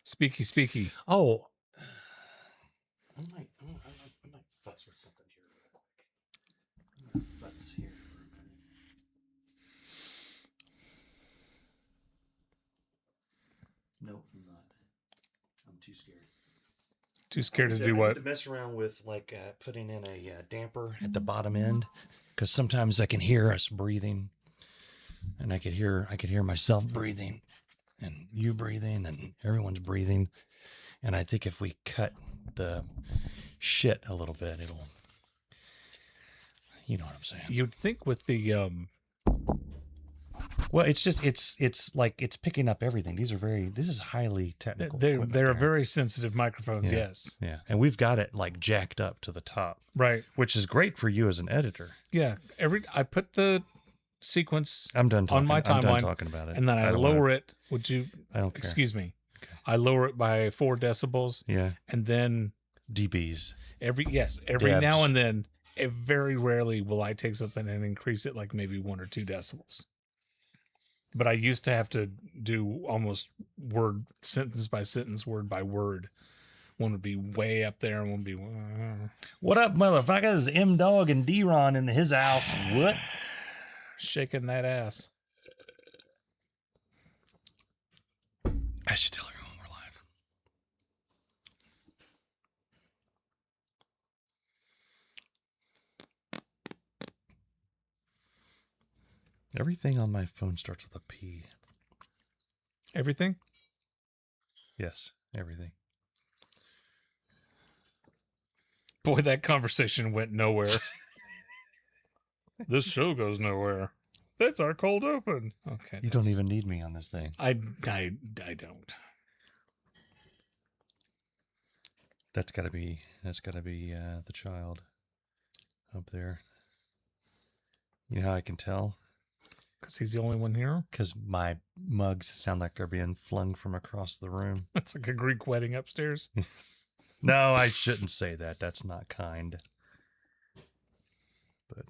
Speaky. Oh, I might futz with something here real quick. I'm gonna futz here for a minute. Nope, I'm not. I'm too scared. Too scared to do what? I need to mess around with putting in a damper at the bottom end, because sometimes I can hear us breathing, and I could hear myself breathing, and you breathing, and everyone's breathing. And I think if we cut the shit a little bit, it'll, you know what I'm saying. You'd think with the Well, it's just it's like it's picking up everything. This is highly technical. they're very sensitive microphones. Yeah. Yes. Yeah, and we've got it like jacked up to the top, Right. which is great for you as an editor. Yeah. I put the sequence I'm done talking. on my I'm done timeline, talking about it. and then I lower it. Would you? I don't care. Excuse me. Okay. I lower it by 4 decibels. Yeah. And then dBs. every Debs. now and then, very rarely will I take something and increase it like maybe 1 or 2 decibels. But I used to have to do almost sentence by sentence, word by word. One would be way up there, and one would be. What up, motherfuckers? M Dog and D-Ron in his house. What? Shaking that ass. I should tell everyone we're live. Everything on my phone starts with a P. Everything? Yes, everything. Boy, that conversation went nowhere. This show goes nowhere. That's our cold open. Okay. You don't even need me on this thing. I don't. That's gotta be the child up there. You know how I can tell? Because he's the only one here? Because my mugs sound like they're being flung from across the room. It's like a Greek wedding upstairs. No, I shouldn't say that. That's not kind. But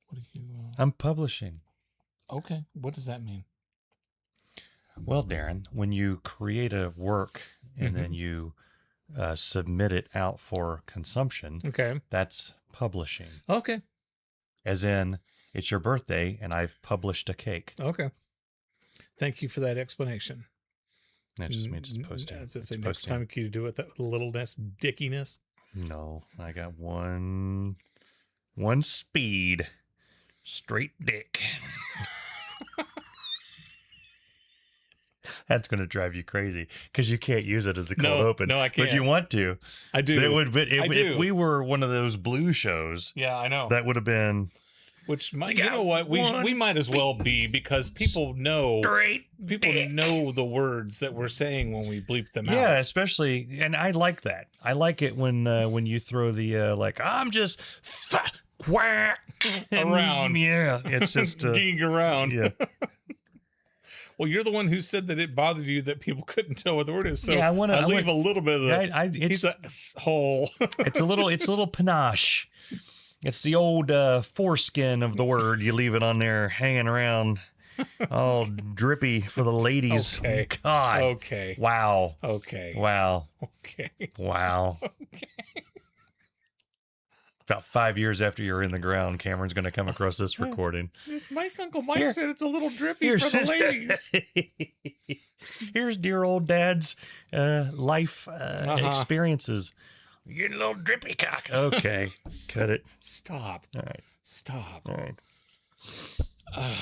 What are you? I'm publishing. Okay. What does that mean? Well, Darren, when you create a work and then you submit it out for consumption, Okay. that's publishing. Okay. As in, it's your birthday and I've published a cake. Okay. Thank you for that explanation. That just means it's posting. Next posting. time you do it with that little less dickiness. No, I got one speed, straight dick. That's going to drive you crazy because you can't use it as a cold open. No, I can't. But you want to. I do. It would. If we were one of those blue shows, yeah, I know. that would have been. Which might, you know what, we might as well be, because people know the words that we're saying when we bleep them out. Yeah, especially, and I like that. I like it when you throw the like I'm just quack around. Yeah, it's just geeing around. Yeah. Well, you're the one who said that it bothered you that people couldn't tell what the word is. So yeah, I leave a little bit of the it's a hole. it's a little panache. It's the old foreskin of the word. You leave it on there hanging around, all drippy for the ladies. Okay. God. Okay. Wow. Okay. Wow. Okay. Wow. Okay. About 5 years after you're in the ground, Cameron's going to come across this recording. Uncle Mike said it's a little drippy for the ladies. Here's dear old Dad's life experiences. You're getting a little drippy cock. Okay, cut it. Stop. All right. Stop. All right. I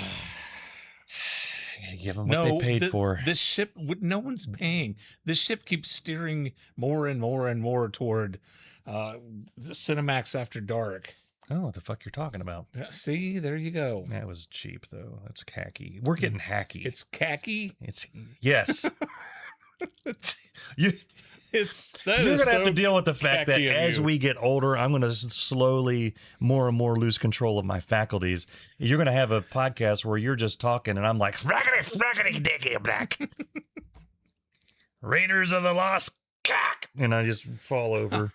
gotta give them what they paid for. This ship, no one's paying. This ship keeps steering more and more and more toward Cinemax After Dark. I don't know what the fuck you're talking about. See, there you go. That was cheap, though. That's khaki. We're getting hacky. It's khaki? Yes. You're going to have to deal with the fact that as we get older, I'm going to slowly more and more lose control of my faculties. You're going to have a podcast where you're just talking and I'm like, frackety, dicky, black. Raiders of the Lost Cock. And I just fall over.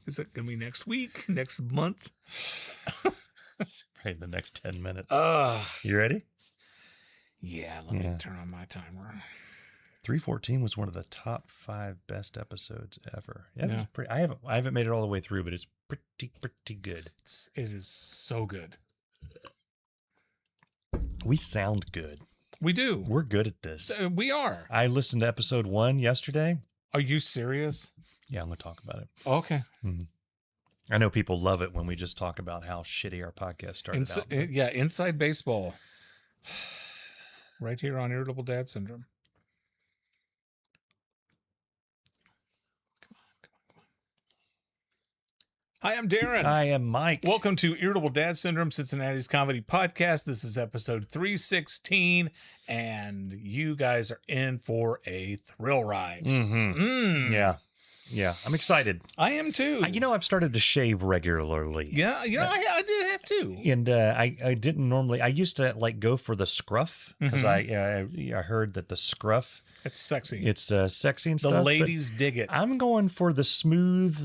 Is it gonna be next week? Next month? Probably the next 10 minutes. Uh You ready? yeah, let me turn on my timer. 314 was one of the top 5 best episodes ever. Yeah, Yeah. I haven't made it all the way through, but it's pretty good. It is so good. We sound good. We do. We're good at this. We are. I listened to episode 1 yesterday. Are you serious? Yeah, I'm going to talk about it. Okay. I know people love it when we just talk about how shitty our podcast started out. Yeah, Inside Baseball. Right here on Irritable Dad Syndrome. Come on. Hi, I'm Darren. I am Mike. Welcome to Irritable Dad Syndrome, Cincinnati's comedy podcast. This is episode 316, and you guys are in for a thrill ride. Yeah. I'm excited. I am too. I've started to shave regularly. Yeah, I did have to. And I didn't normally. I used to go for the scruff because I heard that the scruff. It's sexy. It's sexy and stuff. The ladies dig it. I'm going for the smooth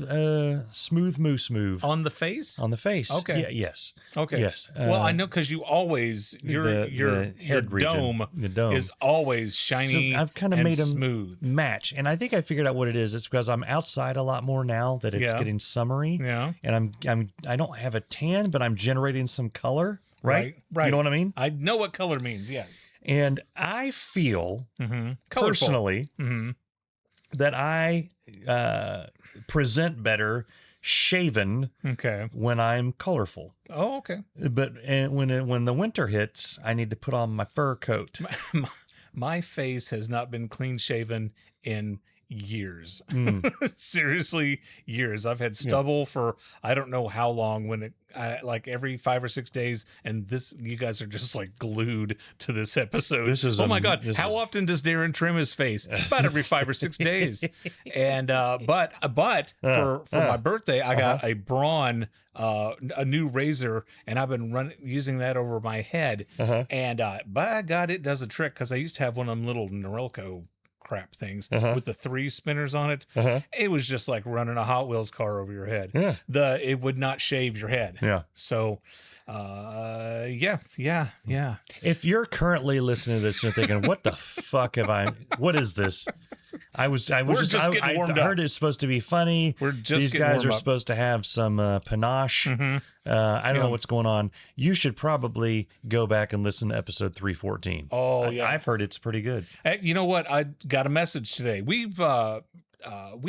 moose move On the face? on the face. Okay. Yeah, yes. Okay. Yes. Well, I know because you always your head region, dome the dome is always shiny. So I've kind of and made them smooth. match, and I think I figured out what it is. It's because I'm outside a lot more now that it's getting summery. Yeah. And I don't have a tan, but I'm generating some color. Right. Right. You know what I mean? I know what color means. Yes. And I feel Colorful. personally that I present better shaven Okay. when I'm colorful. Oh, okay. But when the winter hits, I need to put on my fur coat. My face has not been clean shaven in years. Seriously, years. I've had stubble for I don't know how long. Like every 5 or 6 days, and you guys are just like glued to this episode. Oh my god! How often does Darren trim his face? About every 5 or 6 days. And but for my birthday, I got a Braun, a new razor, and I've been using that over my head. And by God, it does a trick because I used to have one of them little Norelco crap things with the 3 spinners on it. It was just like running a Hot Wheels car over your head. It would not shave your head. Yeah. So yeah. If you're currently listening to this and you're thinking, what the fuck what is this? I heard it's supposed to be funny. These guys are supposed to have some panache. I don't know what's going on. You should probably go back and listen to episode 314. Oh, yeah. I've heard it's pretty good. You know what? I got a message today. We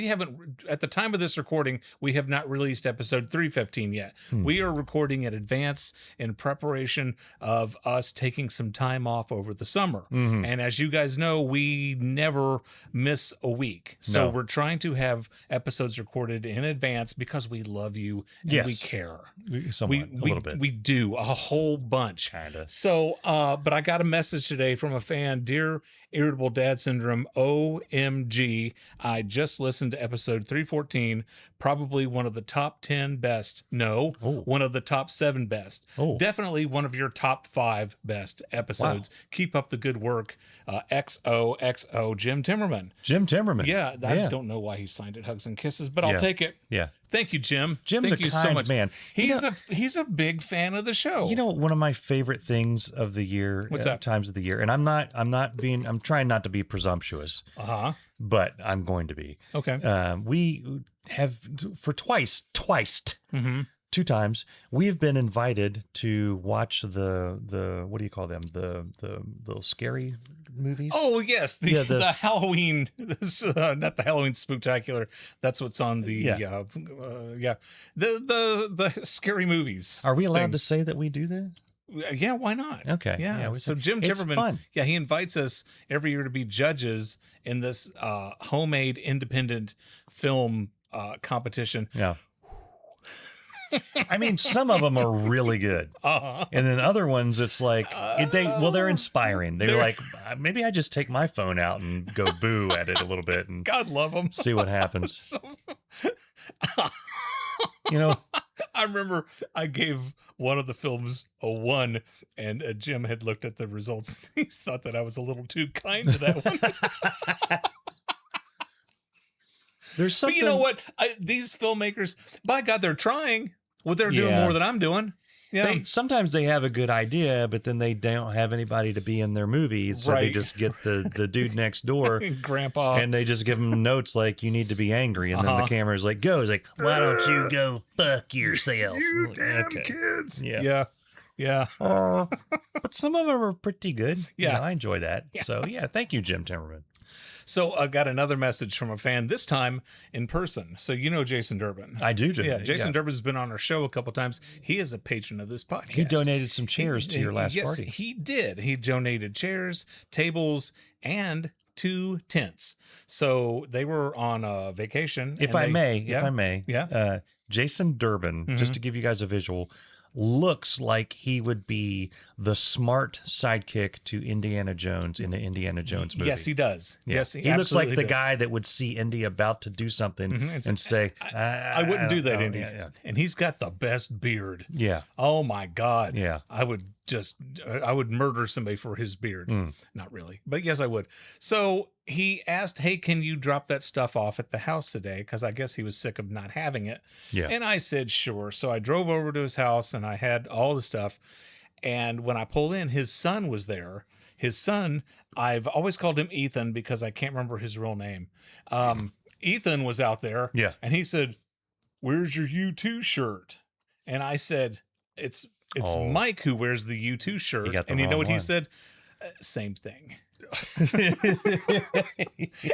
haven't, at the time of this recording, we have not released episode 315 yet. We are recording in advance in preparation of us taking some time off over the summer. And as you guys know, we never miss a week. So we're trying to have episodes recorded in advance because we love you and we care. Somewhat, a little bit. We do a whole bunch. Kinda. So, but I got a message today from a fan. Dear Irritable Dad Syndrome, OMG, I just listened to episode 314, probably one of the top 10 best. No, one of the top 7 best. Definitely one of your top 5 best episodes. Wow. Keep up the good work. XOXO, Jim Timmerman. Jim Timmerman. Yeah, I don't know why he signed it Hugs and Kisses, but I'll take it. Yeah. Thank you, Jim. Jim's Thank a you kind so much. man. He's a big fan of the show. You know, one of my favorite things of the year, What's that? Times of the year, and I'm trying not to be presumptuous, but I'm going to be. Okay. We have for twice, 2 times, we've been invited to watch the what do you call them? The little scary movies. Oh yes, the Halloween. Not the Halloween Spooktacular. That's what's on the the scary movies. Are we allowed to say that we do that? Yeah, why not? Okay. Yeah. So Jim Timmerman, he invites us every year to be judges in this homemade independent film competition. Yeah. I mean, some of them are really good, and then other ones, it's like they're inspiring. They're like, maybe I just take my phone out and go boo at it a little bit, and God love them. See what happens. You know, I remember I gave one of the films a 1, and Jim had looked at the results. He thought that I was a little too kind to that one. There's But something. you know what? These filmmakers, by God, they're trying. Well, they're doing Yeah. more than I'm doing. Yeah. Sometimes they have a good idea, but then they don't have anybody to be in their movie, so they Right. just get the dude next door, Grandpa. and they just give him notes like, you need to be angry, and then the Uh-huh. camera's like, go. It's like, why don't you go fuck yourself? You Like, damn okay. kids. Yeah. Yeah. Yeah. But some of them are pretty good. Yeah. I enjoy that. Yeah. So yeah, thank you, Jim Timmerman. So I got another message from a fan, this time in person. So you know Jason Durbin. I do. Yeah, Jason Durbin's been on our show a couple times. He is a patron of this podcast. He donated some chairs to your last yes, party. He did. He donated chairs, tables, and 2 tents. So they were on a vacation. If I may, Yeah. Jason Durbin, just to give you guys a visual, looks like he would be the smart sidekick to Indiana Jones in the Indiana Jones movie. Yes, he does. Yeah. Yes, he looks like absolutely the does. guy that would see Indy about to do something Mhm. and say, I wouldn't do that, know." Indy. Yeah, And he's got the best beard. yeah. Oh my God. Yeah. I would murder somebody for his beard. Mm. Not really, but yes, I would. So he asked, hey, can you drop that stuff off at the house today? Because I guess he was sick of not having it. Yeah. And I said, sure. So I drove over to his house and I had all the stuff. And when I pulled in, his son was there. His son, I've always called him Ethan because I can't remember his real name. Ethan was out there. Yeah. And he said, where's your U2 shirt? And I said, it's Oh. Mike who wears the U2 shirt. You got the And you know wrong what he one. said? Same thing.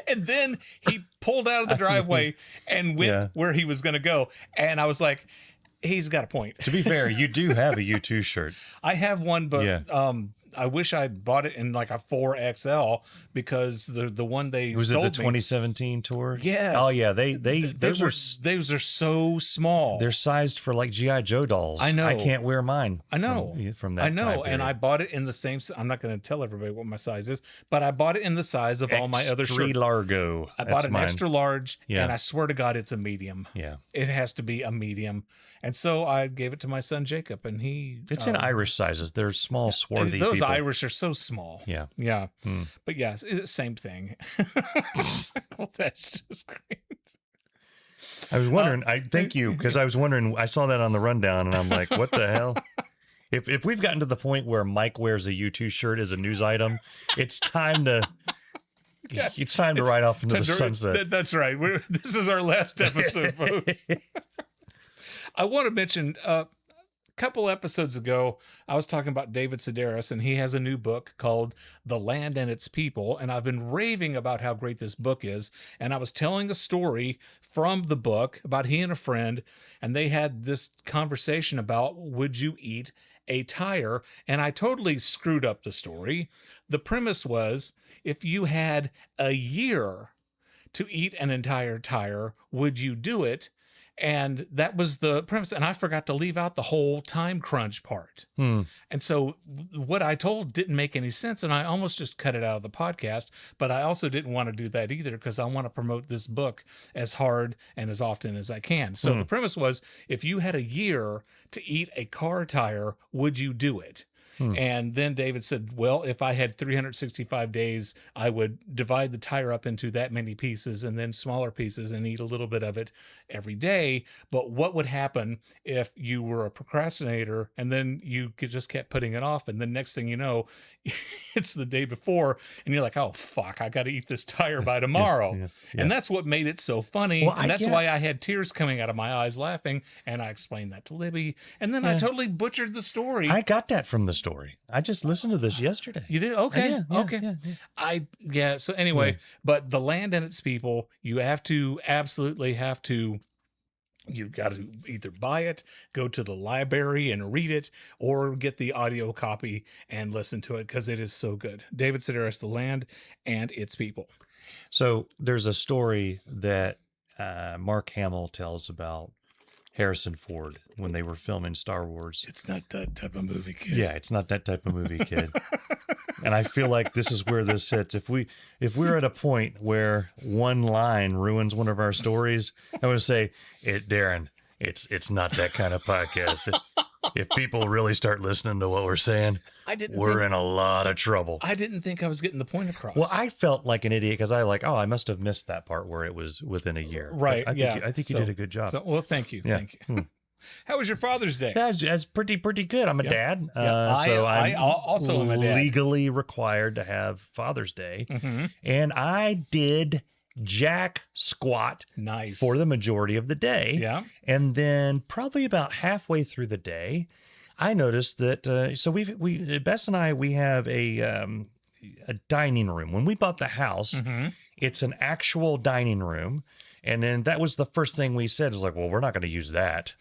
And then he pulled out of the driveway and went Yeah. where he was going to go. And I was like, he's got a point. To be fair, you do have a U2 shirt. I have one, but Yeah. I wish I bought it in like a 4XL because the one they Was it sold the me. 2017 tour? Yes. Oh yeah, Those are so small. they're sized for like GI Joe dolls. I know. I can't wear mine. I know. from that. I know, time and period. I bought it in the same. I'm not going to tell everybody what my size is, but I bought it in the size of all my other Extra shirts. largo. I That's bought an mine. extra large, Yeah. and I swear to God, it's a medium. Yeah, It has to be a medium, and so I gave it to my son Jacob, and he. it's in Irish sizes. They're small, swarthy. Those people. Irish are so small. Yeah. Yeah. Hmm. But yes, same thing. Well, that's just great. I was wondering. I thank you because I was wondering. I saw that on the rundown, and I'm like, what the hell? If we've gotten to the point where Mike wears a U2 shirt as a news item, it's time to. Yeah. It's time to ride off into the sunset. That's right. This is our last episode, folks. I want to mention a couple episodes ago, I was talking about David Sedaris, and he has a new book called The Land and Its People. And I've been raving about how great this book is. And I was telling a story from the book about he and a friend, and they had this conversation about, would you eat a tire? And I totally screwed up the story. The premise was, if you had a year to eat an entire tire, would you do it? And that was the premise. And I forgot to leave out the whole time crunch part. Hmm. And so what I told didn't make any sense. And I almost just cut it out of the podcast. But I also didn't want to do that either because I want to promote this book as hard and as often as I can. So the premise was, if you had a year to eat a car tire, would you do it? And then David said, well, if I had 365 days, I would divide the tire up into that many pieces and then smaller pieces and eat a little bit of it every day. But what would happen if you were a procrastinator and then you just kept putting it off? And then next thing you know, it's the day before and you're like, oh, fuck, I got to eat this tire by tomorrow. Yeah. And that's what made it so funny. Well, and that's why I had tears coming out of my eyes laughing. And I explained that to Libby. And then I totally butchered the story. I got that from the story. I just listened to this yesterday. You did? Okay. Yeah, Okay. yeah. So anyway, but The Land and Its People, you absolutely have to, you've got to either buy it, go to the library and read it, or get the audio copy and listen to it because it is so good. David Sedaris, The Land and Its People. So there's a story that Mark Hamill tells about Harrison Ford when they were filming Star Wars. It's not that type of movie, kid. Yeah, it's not that type of movie, kid. And I feel like this is where this hits. If we're at a point where one line ruins one of our stories, I would say, Darren, it's not that kind of podcast. if people really start listening to what we're saying, we're in a lot of trouble. I didn't think I was getting the point across. Well, I felt like an idiot because I must have missed that part where it was within a year. Right. But I think you did a good job. Well, thank you. Yeah. Thank you. How was your Father's Day? That's pretty good. I'm a dad. So I I'm also am a dad. legally required to have Father's Day. Mm-hmm. And I did jack squat Nice. for the majority of the day. Yeah. And then probably about halfway through the day, I noticed that so we Bess and I we have a dining room. When we bought the house, Mm-hmm. it's an actual dining room. And then that was the first thing we said was like, well, we're not going to use that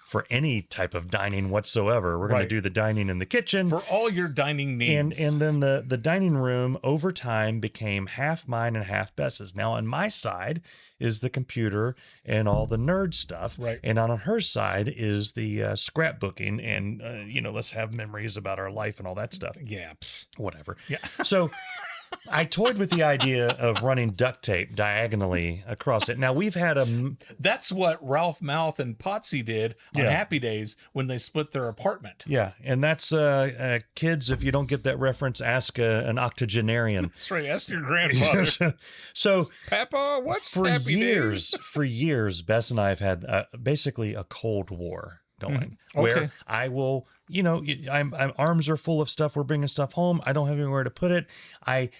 for any type of dining whatsoever. We're going to do the dining in the kitchen. For all your dining needs. And then the dining room over time became half mine and half Bess's. Now on my side is the computer and all the nerd stuff. Right. And on her side is the scrapbooking and, let's have memories about our life and all that stuff. Yeah. Whatever. Yeah. So I toyed with the idea of running duct tape diagonally across it. Now we've had That's what Ralph Mouth and Potsy did on Happy Days when they split their apartment. Yeah, and that's kids. If you don't get that reference, ask an octogenarian. That's right. Ask your grandfather. So, Papa, what's for Happy years? Days? For years, Bess and I have had basically a Cold War going, Okay. where I will, I'm arms are full of stuff. We're bringing stuff home. I don't have anywhere to put it. I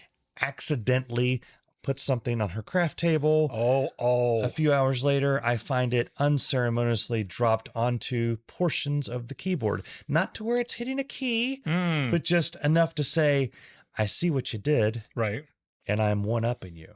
accidentally put something on her craft table. Oh. A few hours later, I find it unceremoniously dropped onto portions of the keyboard. Not to where it's hitting a key, but just enough to say, I see what you did. Right. And I'm one-upping you.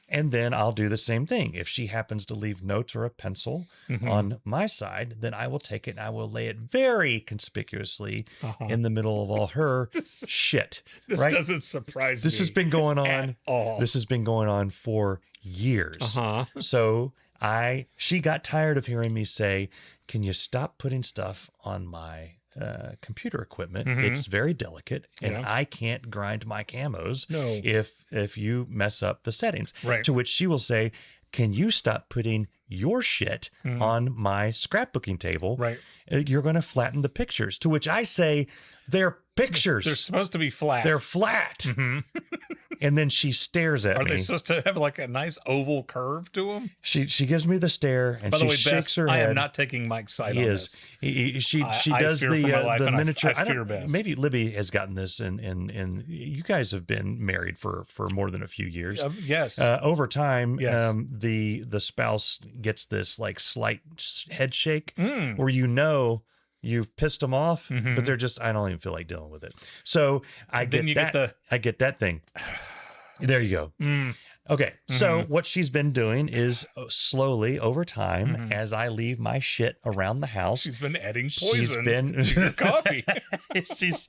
And then I'll do the same thing. If she happens to leave notes or a pencil on my side, then I will take it and I will lay it very conspicuously in the middle of all her shit. This right? doesn't surprise me. This has been going on. At all. This has been going on for years. So she got tired of hearing me say, can you stop putting stuff on my computer equipment? It's very delicate and I can't grind my camos if you mess up the settings. Right. To which she will say, can you stop putting your shit on my scrapbooking table? Right. You're going to flatten the pictures. To which I say, they're pictures. They're supposed to be flat. They're flat. And then she stares at me. Are they supposed to have like a nice oval curve to them? She gives me the stare and By the she way, shakes Bess, her head. I am not taking Mike's side He on is. this. She I does fear for my life, the and miniature. I fear don't, Bess. maybe Libby has gotten this, and you guys have been married for more than a few years. Yes. Over time, Yes. The spouse gets this like slight head shake, where you've pissed them off, but they're just, I don't even feel like dealing with it. So I get that thing. There you go. Okay. So what she's been doing is slowly over time, as I leave my shit around the house, she's been adding poison to your coffee. she's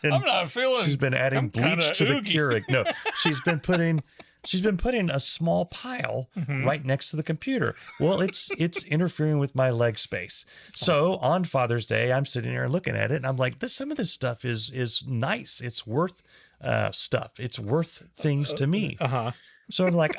been, I'm not feeling. she's been adding I'm kinda bleach to the oogie. Keurig. No, she's been putting a small pile right next to the computer. Well, it's interfering with my leg space. So on Father's Day, I'm sitting there looking at it, and I'm like, some of this stuff is nice. It's worth stuff. It's worth things to me. So I'm like,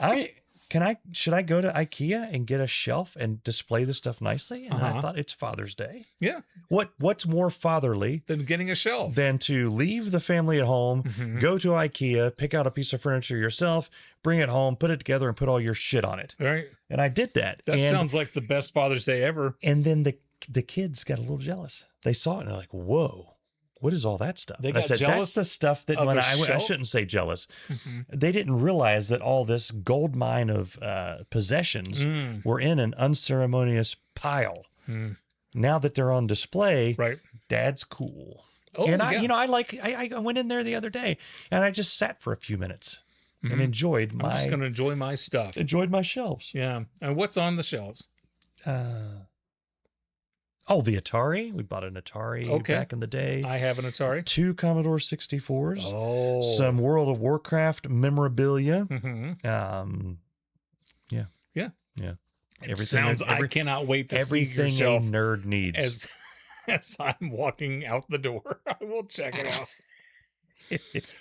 should I go to IKEA and get a shelf and display the stuff nicely? And I thought, it's Father's Day. Yeah. What's more fatherly Then getting a shelf. than to leave the family at home, go to IKEA, pick out a piece of furniture yourself, bring it home, put it together, and put all your shit on it. Right. And I did that. That sounds like the best Father's Day ever. And then the kids got a little jealous. They saw it and they're like, whoa, what is all that stuff? They And I got said, jealous that's the stuff that of when a I shelf? shouldn't say jealous. They didn't realize that all this gold mine of possessions were in an unceremonious pile. Now that they're on display, Right. Dad's cool. Oh, And yeah. I went in there the other day and I just sat for a few minutes and enjoyed I'm just going to enjoy my stuff. my shelves. Yeah. And what's on the shelves? The Atari. We bought an Atari back in the day. I have an Atari. 2 Commodore 64s. Oh. Some World of Warcraft memorabilia. Yeah. Everything. I cannot wait to see everything your a shelf nerd needs. as I'm walking out the door. I will check it out.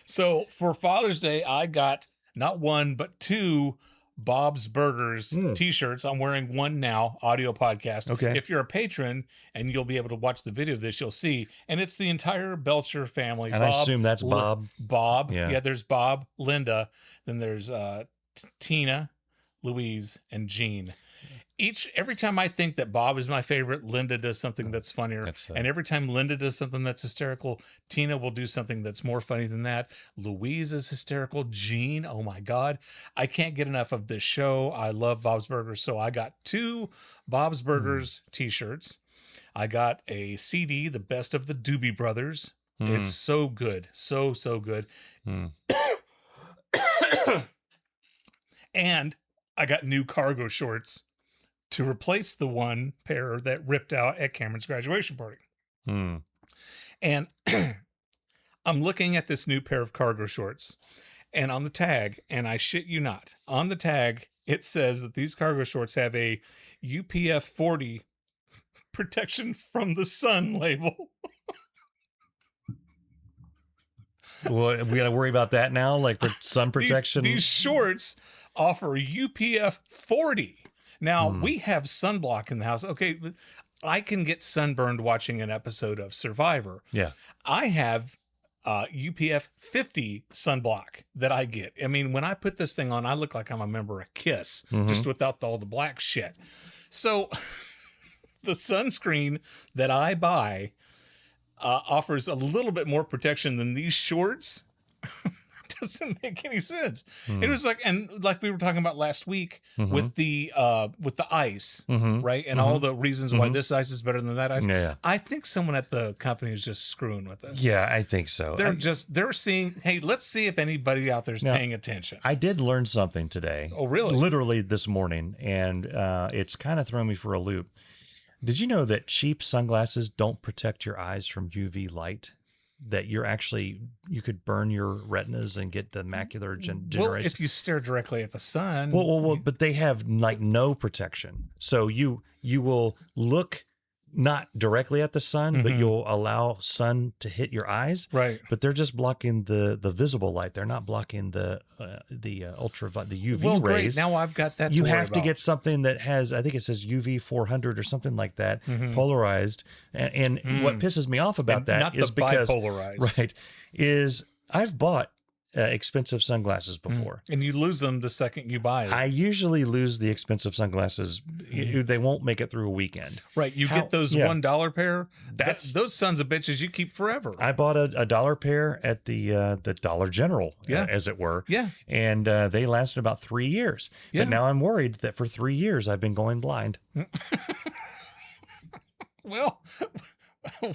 So for Father's Day, I got not one, but 2 Bob's Burgers t-shirts. I'm wearing one now, audio podcast. Okay. If you're a patron and you'll be able to watch the video of this, you'll see. And it's the entire Belcher family. And I assume that's Bob. Bob. Yeah. Yeah, there's Bob, Linda. Then there's Tina, Louise, and Jean. Every time I think that Bob is my favorite, Linda does something that's funnier. And every time Linda does something that's hysterical, Tina will do something that's more funny than that. Louise is hysterical. Jean, oh my God. I can't get enough of this show. I love Bob's Burgers. So I got 2 Bob's Burgers t-shirts. I got a CD, The Best of the Doobie Brothers. It's so good. So good. And I got new cargo shorts to replace the one pair that ripped out at Cameron's graduation party. And I'm looking at this new pair of cargo shorts, and on the tag, and I shit you not, on the tag, it says that these cargo shorts have a UPF 40 protection from the sun label. Well, we got to worry about that now, like for sun protection. These shorts offer UPF 40. Now, we have sunblock in the house. Okay, I can get sunburned watching an episode of Survivor. Yeah. I have UPF 50 sunblock that I get. I mean, when I put this thing on, I look like I'm a member of KISS, just without all the black shit. So the sunscreen that I buy offers a little bit more protection than these shorts. Doesn't make any sense. It was like, and like we were talking about last week with the ice, right? And all the reasons why this ice is better than that ice. Yeah. I think someone at the company is just screwing with us. Yeah, I think so. They're seeing, hey, let's see if anybody out there's paying attention. I did learn something today. Oh, really? Literally this morning, and it's kind of thrown me for a loop. Did you know that cheap sunglasses don't protect your eyes from UV light? That you could burn your retinas and get the macular degeneration. Well, if you stare directly at the sun. Well, but they have like no protection. So you will look not directly at the sun, but you'll allow sun to hit your eyes. Right. But they're just blocking the visible light. They're not blocking the ultraviolet, the UV well, rays. Great. Now I've got that. You have to get something that has, I think it says UV 400 or something like that, polarized. And what pisses me off about that is because bipolarized. Right, is I've bought expensive sunglasses before, and you lose them the second you buy it. I usually lose the expensive sunglasses. They won't make it through a weekend. Right, you get those $1 pair. Those sons of bitches you keep forever. I bought a $1 pair at the Dollar General, as it were. Yeah, and they lasted about 3 years. Yeah. But now I'm worried that for 3 years I've been going blind. Well,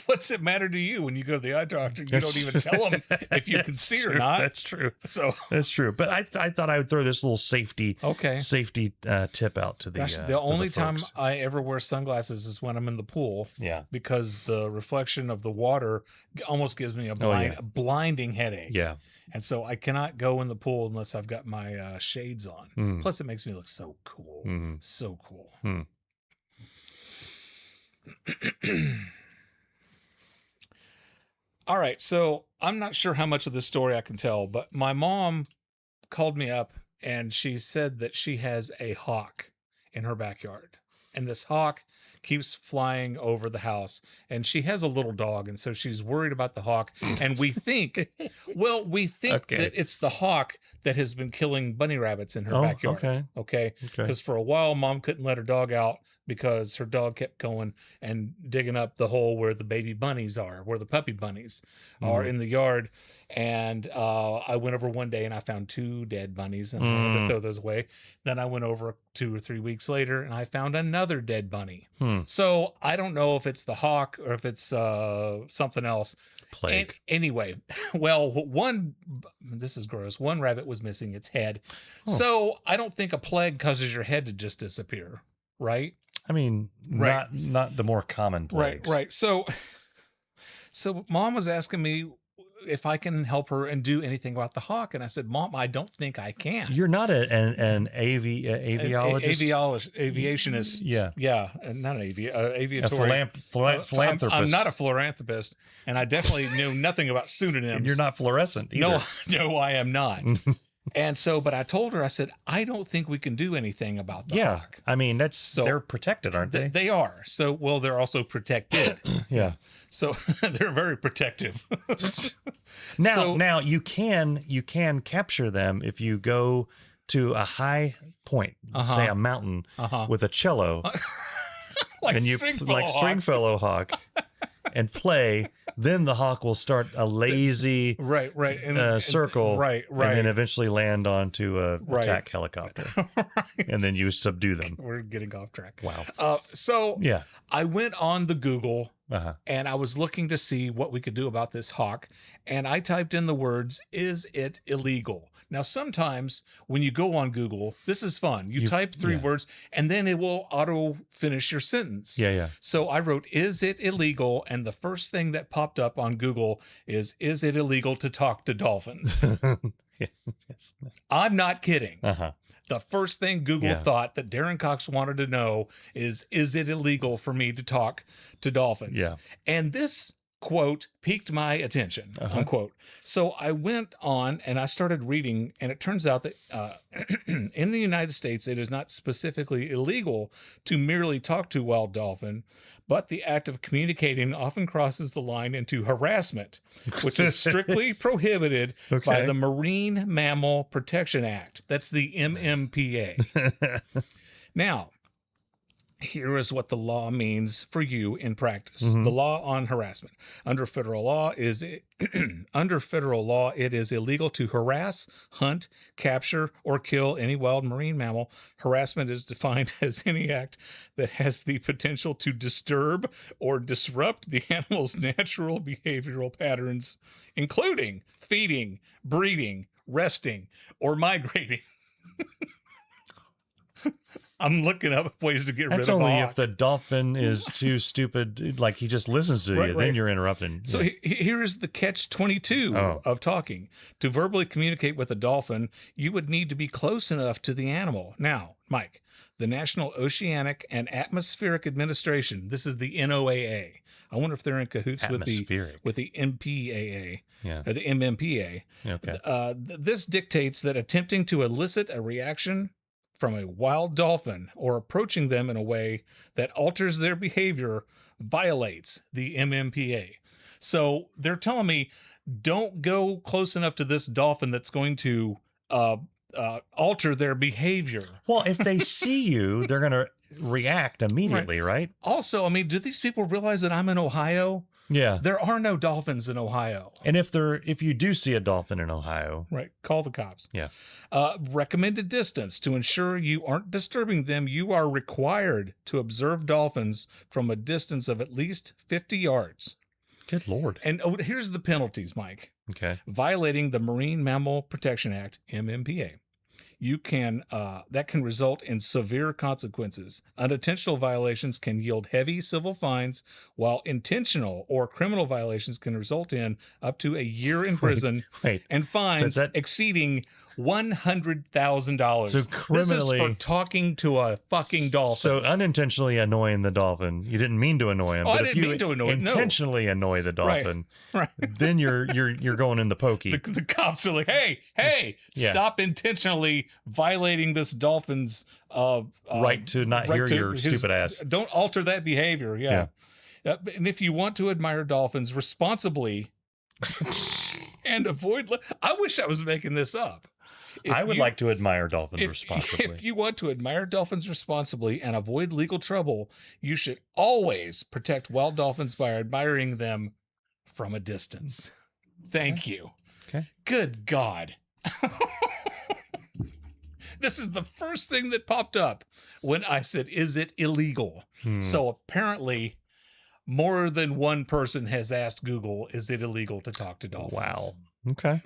what's it matter to you when you go to the eye doctor? You don't even tell them if you can see or not. That's true. So that's true. But I thought I would throw this little safety tip out to the. Gosh, the only time I ever wear sunglasses is when I'm in the pool. Yeah. Because the reflection of the water almost gives me a blinding headache. Yeah. And so I cannot go in the pool unless I've got my shades on. Plus, it makes me look so cool. So cool. All right, so I'm not sure how much of this story I can tell, but my mom called me up and she said that she has a hawk in her backyard. And this hawk keeps flying over the house. And she has a little dog, and so she's worried about the hawk. And we think, that it's the hawk that has been killing bunny rabbits in her backyard. Okay. Because for a while, Mom couldn't let her dog out because her dog kept going and digging up the hole where the baby bunnies are, where the puppy bunnies are in the yard. And I went over one day and I found 2 dead bunnies and I had to throw those away. Then I went over 2 or 3 weeks later and I found another dead bunny. So I don't know if it's the hawk or if it's something else. Plague. Anyway, well, this is gross. One rabbit was missing its head. So I don't think a plague causes your head to just disappear, right? I mean, not the more common plagues. Right. So Mom was asking me if I can help her and do anything about the hawk, and I said, Mom, I don't think I can. You're not an aviologist? Aviationist. Yeah, not an aviatory. Philanthropist. I'm not a philanthropist, and I definitely know nothing about pseudonyms. And you're not fluorescent either. No, I am not. And so, but I told her, I said, I don't think we can do anything about the Yeah. hawk. I mean, they're protected, aren't they? They are. So, well, they're also protected. Yeah. So they're very protective. Now you can capture them if you go to a high point, say a mountain, with a cello, like and you like Stringfellow Hawk, and play. Then the hawk will start a lazy right, circle, right, and then eventually land onto a attack helicopter, right. and then you subdue them. We're getting off track. Wow. So Yeah. I went on the Google Uh-huh. and I was looking to see what we could do about this hawk, and I typed in the words, "Is it illegal?" Now, sometimes when you go on Google, this is fun. You type 3 words, and then it will auto finish your sentence. Yeah. So I wrote, "Is it illegal?" And the first thing that popped up on Google is it illegal to talk to dolphins? Yes. I'm not kidding. Uh-huh. The first thing Google thought that Darren Cox wanted to know is it illegal for me to talk to dolphins? Yeah. And this quote piqued my attention, unquote. So I went on and I started reading, and it turns out that in the United States, it is not specifically illegal to merely talk to a wild dolphin, but the act of communicating often crosses the line into harassment, which is strictly prohibited by the Marine Mammal Protection Act. That's the MMPA. Now, here is what the law means for you in practice. The law on harassment. Under federal law, it is illegal to harass, hunt, capture, or kill any wild marine mammal. Harassment is defined as any act that has the potential to disturb or disrupt the animal's natural behavioral patterns, including feeding, breeding, resting, or migrating. I'm looking up ways to get rid of That's only hawk. if the dolphin is too stupid, like he just listens to you, then you're interrupting. So here is the catch-22 of talking. To verbally communicate with a dolphin, you would need to be close enough to the animal. Now, Mike, the National Oceanic and Atmospheric Administration, this is the NOAA. I wonder if they're in cahoots with the MPAA. Yeah. The MMPA. Okay. This dictates that attempting to elicit a reaction from a wild dolphin or approaching them in a way that alters their behavior violates the MMPA. So they're telling me, don't go close enough to this dolphin that's going to alter their behavior. Well, if they see you, they're going to react immediately, right? Also, I mean, do these people realize that I'm in Ohio? Yeah. There are no dolphins in Ohio. And if you do see a dolphin in Ohio, right, call the cops. Yeah. Recommended distance. To ensure you aren't disturbing them, you are required to observe dolphins from a distance of at least 50 yards. Good Lord. And here's the penalties, Mike. Okay. Violating the Marine Mammal Protection Act, MMPA. That can result in severe consequences. Unintentional violations can yield heavy civil fines, while intentional or criminal violations can result in up to a year in prison and fines exceeding $100,000. So criminally, this is for talking to a fucking dolphin. So unintentionally annoying the dolphin. You didn't mean to annoy him, but if you intentionally annoy the dolphin, then you're going in the pokey. The cops are like, hey, stop intentionally violating this dolphin's right to not hear your stupid ass. Don't alter that behavior. Yeah. And if you want to admire dolphins responsibly and avoid, I wish I was making this up. I would like to admire dolphins responsibly. If you want to admire dolphins responsibly and avoid legal trouble, you should always protect wild dolphins by admiring them from a distance. Thank you. Okay. Good God. This is the first thing that popped up when I said, is it illegal? So apparently more than one person has asked Google, is it illegal to talk to dolphins? Wow. Okay.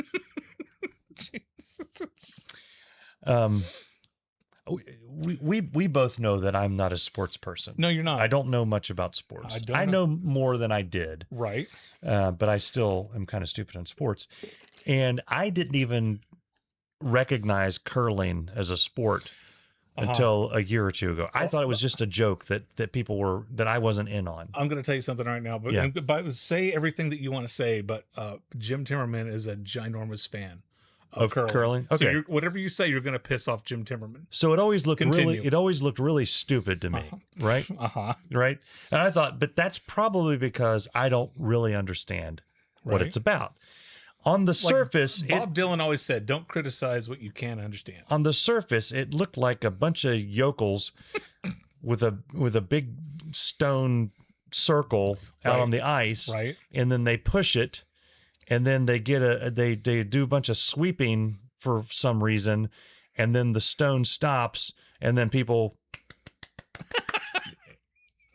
We both know that I'm not a sports person. No, you're not. I don't know much about sports. I know more than I did. Right. But I still am kind of stupid on sports. And I didn't even recognize curling as a sport until a year or two ago. I thought it was just a joke that people were, that I wasn't in on. I'm going to tell you something right now, but say everything that you want to say, but Jim Timmerman is a ginormous fan of curling. Okay. So whatever you say, you're going to piss off Jim Timmerman. So it always looked Continue. really stupid to me, right? Uh-huh. Right? And I thought, but that's probably because I don't really understand what it's about. On the surface, Bob Dylan always said, don't criticize what you can't understand. On the surface, it looked like a bunch of yokels with a big stone circle out on the ice, right? And then they push it, and then they get they do a bunch of sweeping for some reason, and then the stone stops, and then people.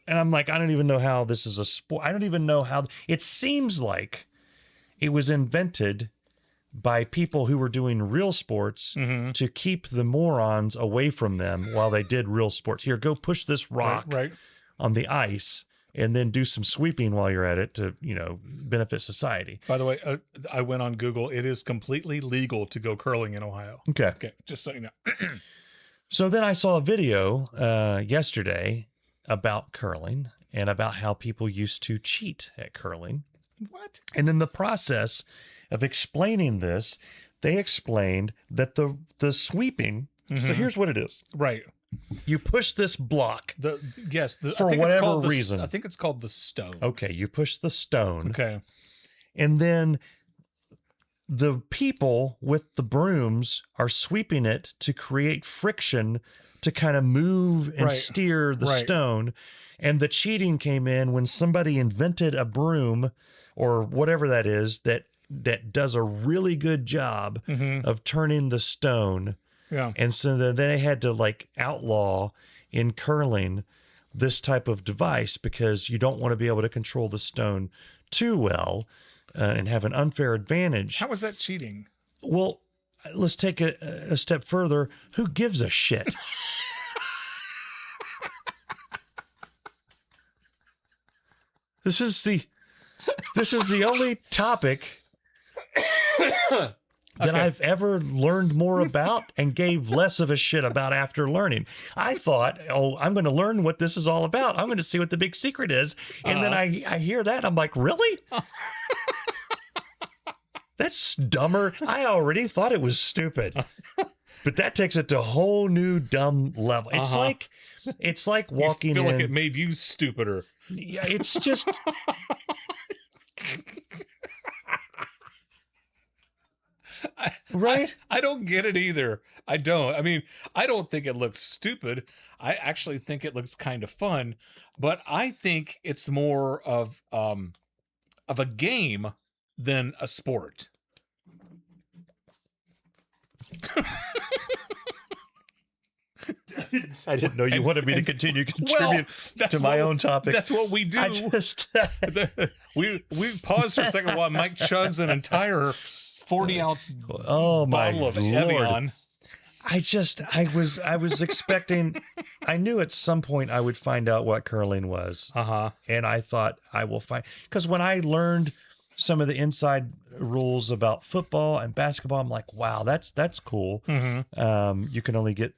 And I'm like, I don't even know how this is a sport. I don't even know how. It seems like it was invented by people who were doing real sports to keep the morons away from them while they did real sports. Here, go push this rock on the ice and then do some sweeping while you're at it to, benefit society. By the way, I went on Google. It is completely legal to go curling in Ohio. Okay. Just so you know. So then I saw a video yesterday about curling and about how people used to cheat at curling. What? And in the process of explaining this, they explained that the sweeping. So here's what it is. Right. You push this block. For whatever reason. I think it's called the stone. Okay, you push the stone. Okay. And then the people with the brooms are sweeping it to create friction to kind of move and steer the stone. And the cheating came in when somebody invented a broom or whatever that is that does a really good job of turning the stone. Yeah. And so then they had to outlaw in curling this type of device because you don't want to be able to control the stone too well and have an unfair advantage. How was that cheating? Well, let's take a step further. Who gives a shit? This is the only topic that I've ever learned more about and gave less of a shit about after learning. I thought, I'm going to learn what this is all about. I'm going to see what the big secret is. And then I hear that. I'm like, really? That's dumber. I already thought it was stupid. But that takes it to a whole new dumb level. It's like walking in. I feel like it made you stupider. Yeah, it's just. Right? I don't get it either. I don't. I mean, I don't think it looks stupid. I actually think it looks kind of fun, but I think it's more of a game than a sport. I didn't know you wanted me to continue contribute to my own topic. That's what we do. We paused for a second while Mike chugs an entire 40-ounce bottle of Evian. I was expecting. I knew at some point I would find out what curling was. And I thought I will find, because when I learned some of the inside rules about football and basketball, I'm like, wow, that's cool. You can only get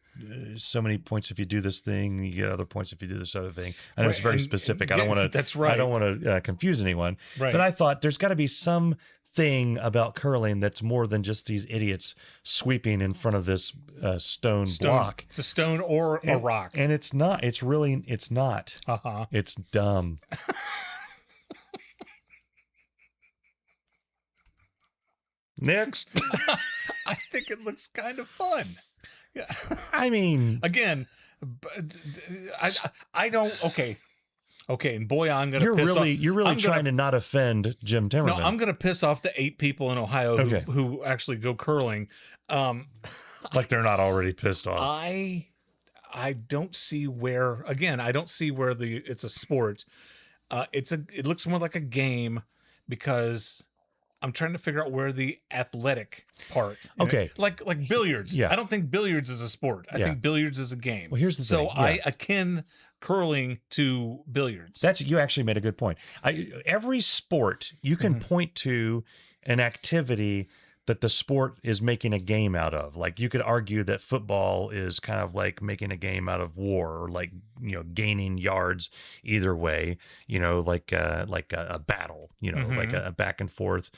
so many points if you do this thing. You get other points if you do this other thing. I know it's very specific. I don't want to. That's right. I don't want to confuse anyone. Right. But I thought there's got to be some thing about curling that's more than just these idiots sweeping in front of this stone block. It's a stone or a rock. And it's not. It's not. It's dumb. Next. I think it looks kind of fun. Yeah. I mean, again, I don't. Okay, and boy, I'm gonna. You're really trying to not offend Jim Timmerman. No, I'm gonna piss off the 8 people in Ohio who actually go curling. Like they're not already pissed off. I don't see where. Again, I don't see where it's a sport. It looks more like a game because I'm trying to figure out where the athletic part. Okay. Like billiards. Yeah. I don't think billiards is a sport. I think billiards is a game. Well, here's the thing. So I akin curling to billiards. You actually made a good point. Every sport you can point to an activity that the sport is making a game out of. Like you could argue that football is kind of like making a game out of war, or like, gaining yards either way, like a battle, like Mhm. a back and forth.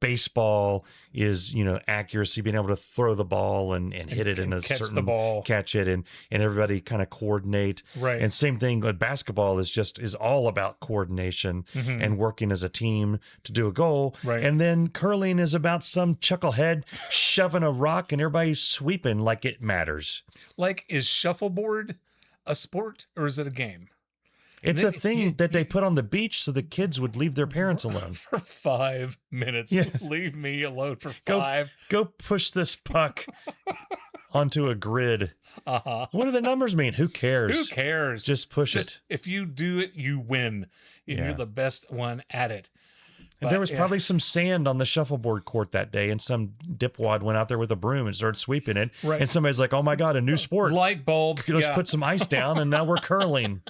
Baseball is, accuracy, being able to throw the ball and hit it in And a catch the certain, ball. catch it, and everybody kind of coordinate. Right. And same thing with basketball is all about coordination Mhm. and working as a team to do a goal. Right. And then curling is about some chucklehead shoving a rock and everybody sweeping like it matters. Like, is shuffleboard a sport or is it a game? It's then a thing that they put on the beach so the kids would leave their parents alone. For 5 minutes. Yes. Leave me alone for Go- 5. Go push this puck onto a grid. Uh-huh. What do the numbers mean? Who cares? Who cares? Just push it. If you do it, you win. And Yeah. you're the best one at it. And there But, was yeah. probably some sand on the shuffleboard court that day, and some dipwad went out there with a broom and started sweeping it. Right. And somebody's like, "Oh my God, a new sport! Light bulb. Let's yeah. put some ice down, and now we're curling."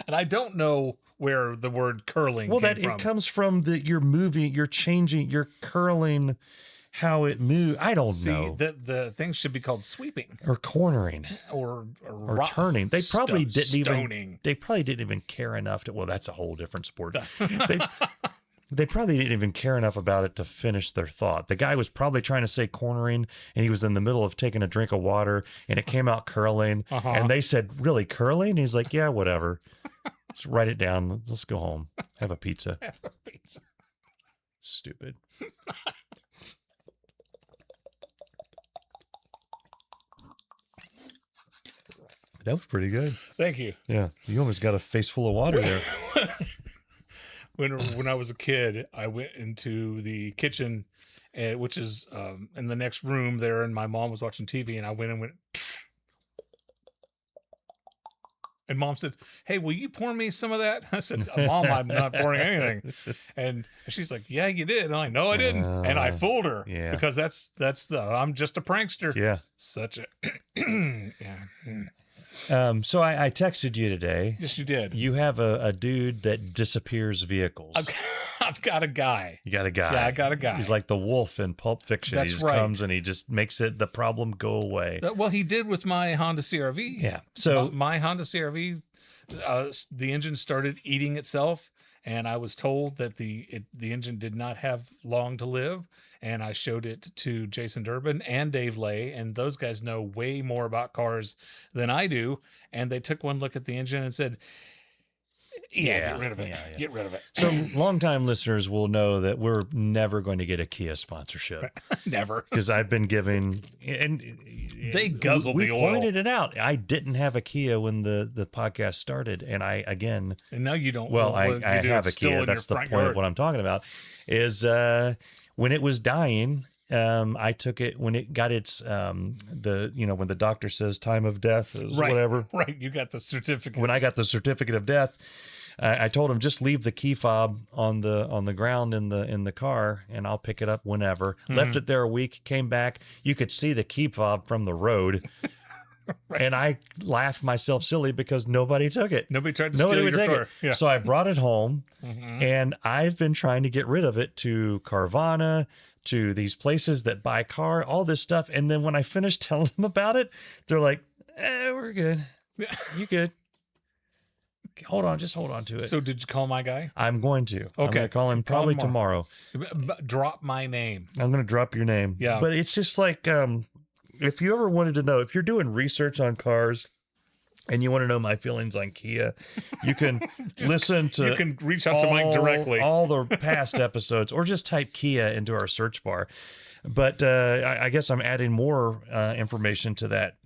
And I don't know where the word curling Well, came that from. it comes from you're moving, you're changing, you're curling how it moves. I don't See, know. the thing should be called sweeping Or cornering or or turning. They probably didn't even. stoning. They probably didn't even care enough to. Well, that's a whole different sport. They probably didn't even care enough about it to finish their thought. The guy was probably trying to say cornering, and he was in the middle of taking a drink of water, and it came out curling. Uh-huh. And they said, "Really, curling?" And he's like, "Yeah, whatever. Just write it down. Let's go home. Have a pizza." Pizza. Stupid. That was pretty good. Thank you. Yeah, you almost got a face full of water there. When I was a kid, I went into the kitchen, which is in the next room there, and my mom was watching TV, and I went and went. Pfft. And Mom said, "Hey, will you pour me some of that?" I said, "Mom, I'm not pouring anything." And she's like, "Yeah, you did." And I'm like, "No, I didn't." And I fooled her. Yeah. Because that's I'm just a prankster. Yeah. Such a yeah. So I texted you today. Yes, you did. You have a dude that disappears vehicles. I've got a guy. You got a guy. Yeah, I got a guy. He's like the wolf in Pulp Fiction. That's he just right. comes and he just makes the problem go away. Well, he did with my Honda CRV. Yeah. So my Honda CRV, the engine started eating itself, and I was told that the engine did not have long to live. And I showed it to Jason Durbin and Dave Lay, and those guys know way more about cars than I do. And they took one look at the engine and said, "Yeah, get rid of it. yeah. Get rid of it." So longtime listeners will know that we're never going to get a Kia sponsorship Never. because I've been giving and They guzzle we the oil. pointed it out. I didn't have a Kia when the podcast started, and I again. And now you don't. Well, what I you do, have a it's still Kia. in That's your the front point of yard. what I'm talking about. Is when it was dying, I took it when it got its when the doctor says time of death is Right. whatever. Right. You got the certificate. When I got the certificate of death, I told him just leave the key fob on the ground in the car, and I'll pick it up whenever. Left it there a week, came back. You could see the key fob from the road. Right. And I laughed myself silly because nobody took it. Nobody tried to Nobody steal would your take car. it. Yeah. So I brought it home, Mhm. and I've been trying to get rid of it to Carvana, to these places that buy car, all this stuff. And then when I finished telling them about it, they're like, we're good. You good. Just hold on to it. So did you call my guy? I'm going to. I'm Okay. going to call him Call probably him tomorrow. Drop my name. I'm going to drop your name. Yeah. But it's just like, if you ever wanted to know, if you're doing research on cars and you want to know my feelings on Kia, you can listen to. You can reach out to Mike directly. all the past episodes, or just type Kia into our search bar. But I guess I'm adding more information to that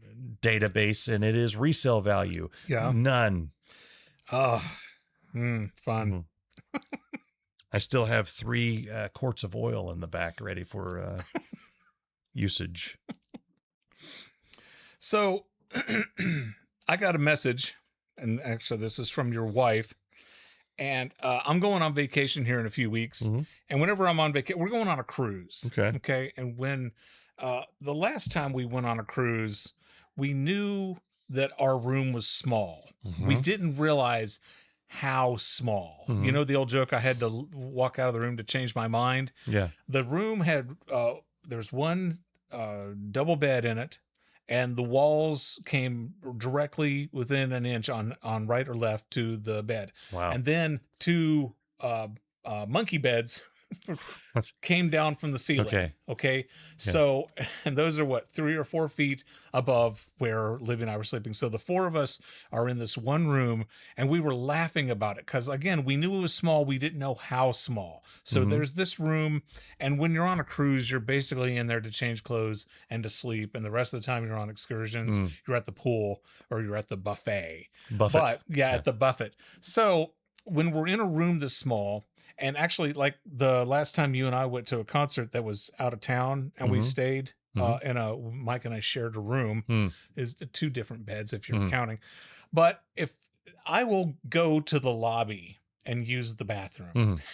database, and it is resale value. Yeah. None. Oh, fun. I still have 3 quarts of oil in the back ready for usage. So I got a message, and actually this is from your wife, and I'm going on vacation here in a few weeks. Mhm. And whenever I'm on vacation, we're going on a cruise. Okay. Okay. And when the last time we went on a cruise, we knew that our room was small. We Mhm. didn't realize how small. You Mhm. know the old joke, I had to walk out of the room to change my mind. Yeah. The room had there's one double bed in it, and the walls came directly within an inch on right or left to the bed, Wow. and then two monkey beds That's came down from the ceiling. okay. Okay. Yeah. So, and those are what, 3 or 4 feet above where Libby and I were sleeping. So the four of us are in this one room, and we were laughing about it because, again, we knew it was small. We didn't know how small. So Mhm. there's this room. And when you're on a cruise, you're basically in there to change clothes and to sleep. And the rest of the time you're on excursions, Mm. you're at the pool or you're at the buffet. Buffett. But yeah, at the buffet. So when we're in a room this small, and actually, like the last time you and I went to a concert that was out of town, and we Mhm. stayed Mhm. in a Mike and I shared a room, Mm. is 2 different beds if you're Mhm. counting. But if I will go to the lobby and use the bathroom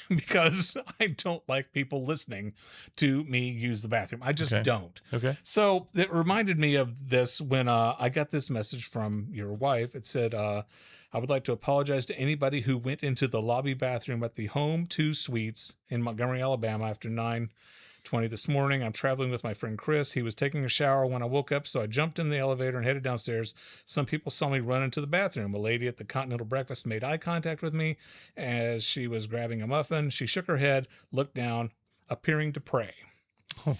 Mhm. because I don't like people listening to me use the bathroom. I just Okay. don't. Okay. So it reminded me of this when I got this message from your wife. It said, I would like to apologize to anybody who went into the lobby bathroom at the Home 2 Suites in Montgomery, Alabama after 9:20 this morning. I'm traveling with my friend Chris. He was taking a shower when I woke up, so I jumped in the elevator and headed downstairs. Some people saw me run into the bathroom. A lady at the Continental Breakfast made eye contact with me as she was grabbing a muffin. She shook her head, looked down, appearing to pray. Oh.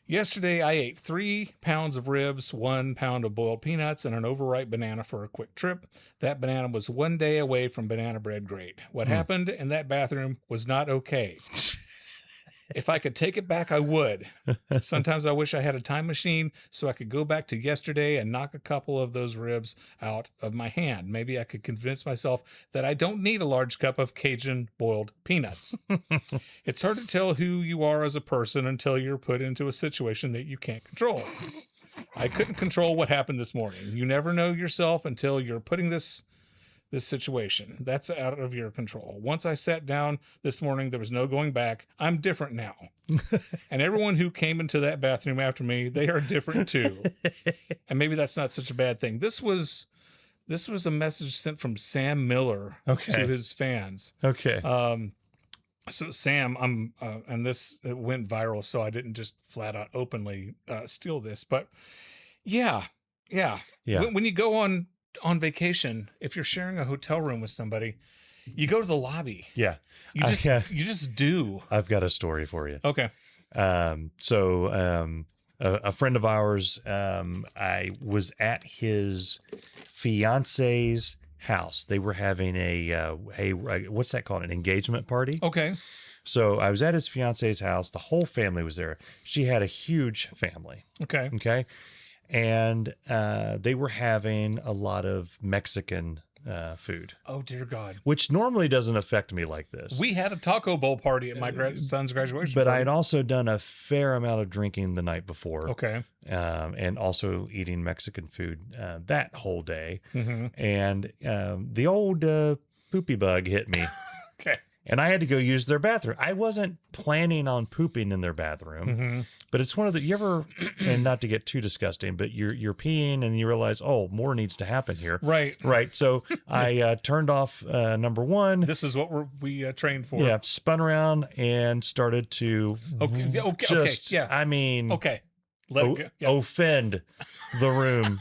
Yesterday, I ate 3 pounds of ribs, 1 pound of boiled peanuts, and an overripe banana for a quick trip. That banana was 1 day away from banana bread grade. What happened in that bathroom was not okay. If I could take it back, I would. Sometimes I wish I had a time machine so I could go back to yesterday and knock a couple of those ribs out of my hand. Maybe I could convince myself that I don't need a large cup of Cajun boiled peanuts. It's hard to tell who you are as a person until you're put into a situation that you can't control. I couldn't control what happened this morning. You never know yourself until you're putting this situation. That's out of your control. Once I sat down this morning, there was no going back. I'm different now. And everyone who came into that bathroom after me, they are different too. And maybe that's not such a bad thing. This was a message sent from Sam Miller to his fans. Okay. So Sam, and this it went viral, so I didn't just flat out openly steal this, but yeah. Yeah. When you go on vacation, if you're sharing a hotel room with somebody, you go to the lobby. Yeah. You just do. I've got a story for you. Okay. So a friend of ours, I was at his fiance's house. They were having a what's that called? An engagement party. Okay. So I was at his fiance's house. The whole family was there. She had a huge family. Okay. Okay. And they were having a lot of Mexican food. Oh, dear God. Which normally doesn't affect me like this. We had a taco bowl party at my son's graduation But party. I had also done a fair amount of drinking the night before. Okay. And also eating Mexican food that whole day. Mm-hmm. And the old poopy bug hit me. Okay. And I had to go use their bathroom. I wasn't planning on pooping in their bathroom, Mm-hmm. but it's one of the, you ever, and not to get too disgusting, but you're peeing and you realize, oh, more needs to happen here. Right. Right. So I turned off number one. This is what we trained for. Yeah. Spun around and started to Yeah. I mean, Okay. Let it go. Yeah. offend the room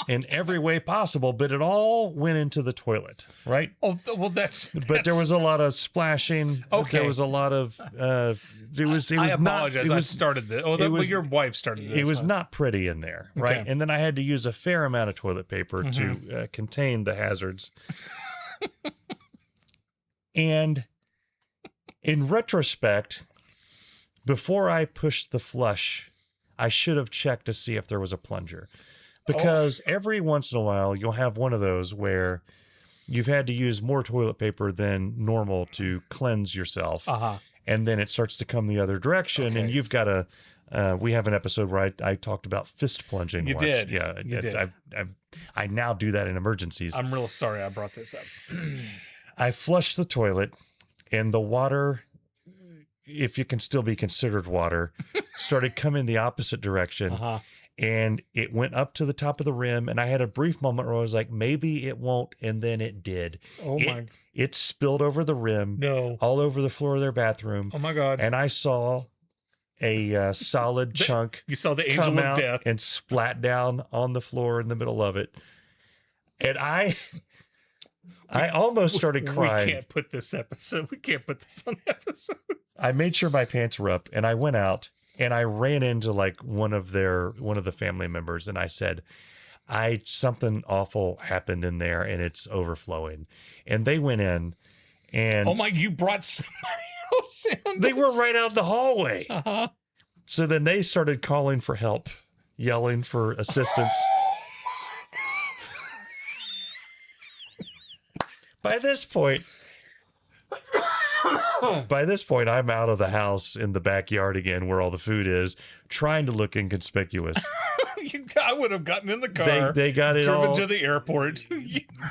in every way possible, but it all went into the toilet, right? Oh, well, But there was a lot of splashing. Okay. There was a lot of it was I apologize. not it I was, started this. it was- your wife started this. it was huh? not pretty in there, right? Okay. And then I had to use a fair amount of toilet paper to Mm-hmm. contain the hazards. And in retrospect, before I pushed the flush, I should have checked to see if there was a plunger. Because every once in a while, you'll have one of those where you've had to use more toilet paper than normal to cleanse yourself. Uh-huh. And then it starts to come the other direction. And Okay. you've got to, we have an episode where I talked about fist plunging You once. did. Yeah. You did. I now do that in emergencies. I'm real sorry I brought this up. I flushed the toilet and the water, if you can still be considered water, started coming the opposite direction. Uh-huh. and it went up to the top of the rim. And I had a brief moment where I was like, maybe it won't. And then it did. Oh my, It spilled over the rim, no. all over the floor of their bathroom. Oh my God. And I saw a solid chunk You saw the angel come of out death. and splat down on the floor in the middle of it. And I almost started crying. We can't put this episode. We can't put this on the episode. I made sure my pants were up, and I went out and I ran into like one of the family members, and I said, something awful happened in there and it's overflowing. And they went in and Oh my, you brought somebody else in. they were right out the hallway. Uh-huh. So then they started calling for help, yelling for assistance. By this point, I'm out of the house in the backyard again where all the food is, trying to look inconspicuous. I would have gotten in the car. They got it driven all to the airport.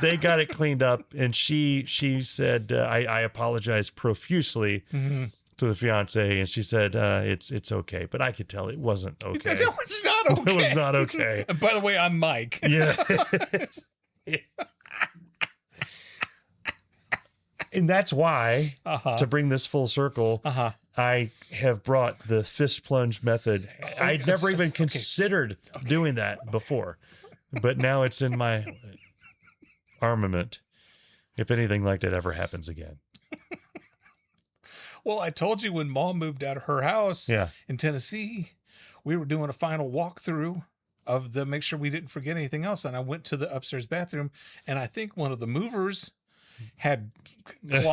They got it cleaned up, and she said, I apologized profusely to the fiance, and she said, it's okay. But I could tell it wasn't okay. No, it's not okay. It was not okay. And by the way, I'm Mike. Yeah. And that's why, to bring this full circle, I have brought the fist plunge method. I'd never even considered doing that before, but now it's in my armament if anything like that ever happens again. Well, I told you when Mom moved out of her house in Tennessee, we were doing a final walkthrough of the make sure we didn't forget anything else. And I went to the upstairs bathroom, and I think one of the movers had it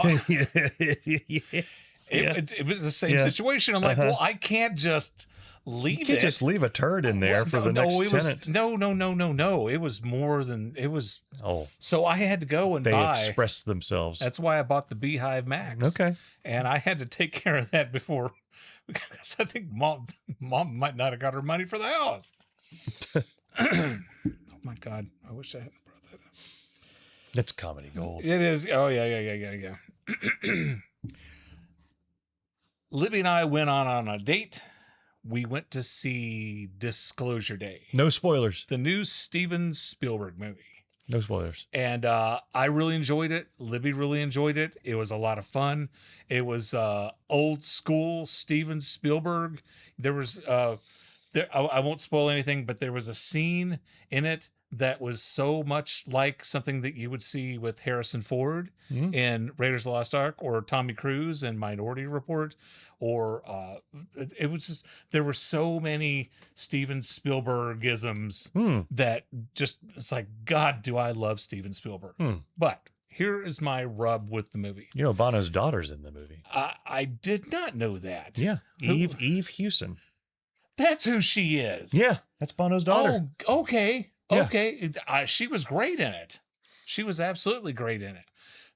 was the same situation. I'm like, well, I can't just leave you can't just leave a turd in there for the next tenant. No. It was more than it was. Oh, so I had to go and they buy. expressed themselves. That's why I bought the Beehive Max. Okay, and I had to take care of that before, because I think mom might not have got her money for the house. Oh my God, I wish I hadn't brought that up. That's comedy gold. It is. Oh yeah. Libby and I went on a date. We went to see Disclosure Day. No spoilers. The new Steven Spielberg movie. No spoilers. And I really enjoyed it. Libby really enjoyed it. It was a lot of fun. It was old school Steven Spielberg. There was I won't spoil anything, but there was a scene in it that was so much like something that you would see with Harrison Ford in Raiders of the Lost Ark, or Tommy Cruise in Minority Report, or it was just, there were so many Steven Spielbergisms that just, it's like, God, do I love Steven Spielberg. But here is my rub with the movie. You know, Bono's daughter's in the movie. I did not know that. Yeah. Eve Hewson. That's who she is. Yeah. That's Bono's daughter. Oh, okay. Yeah. Okay. She was great in it. She was absolutely great in it.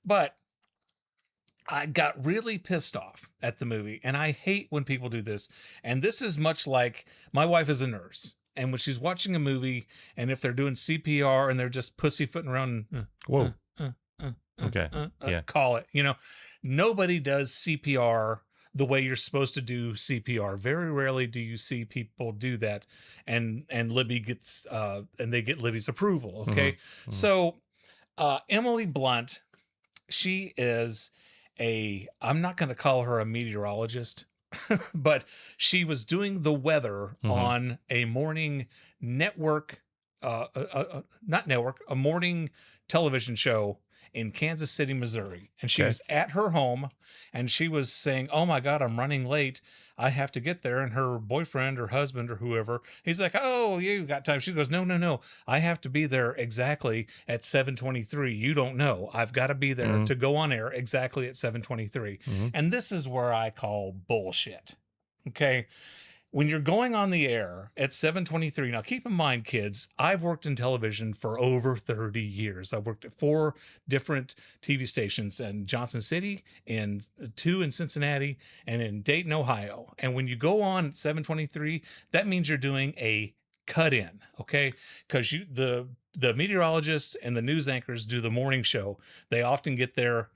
But I got really pissed off at the movie, and I hate when people do this. And this is much like, my wife is a nurse, and when she's watching a movie, and if they're doing CPR and they're just pussyfooting around, whoa. Okay. Yeah. Call it. You know, nobody does CPR the way you're supposed to do CPR. Very rarely do you see people do that, and Libby gets and they get Libby's approval. Okay. So Emily Blunt, she is I'm not going to call her a meteorologist, but she was doing the weather on a morning network, a morning television show in Kansas City, Missouri. And she was at her home, and she was saying, oh my God, I'm running late. I have to get there. And her boyfriend or husband or whoever, he's like, oh, you got time. She goes, no. I have to be there exactly at 7:23. You don't know. I've got to be there to go on air exactly at 7:23. And this is where I call bullshit. Okay. When you're going on the air at 7:23, now keep in mind, kids, I've worked in television for over 30 years. I worked at 4 different TV stations in Johnson City, and 2 in Cincinnati, and in Dayton, Ohio. And when you go on at 7:23, that means you're doing a cut in, okay? Because the meteorologists and the news anchors do the morning show. They often get there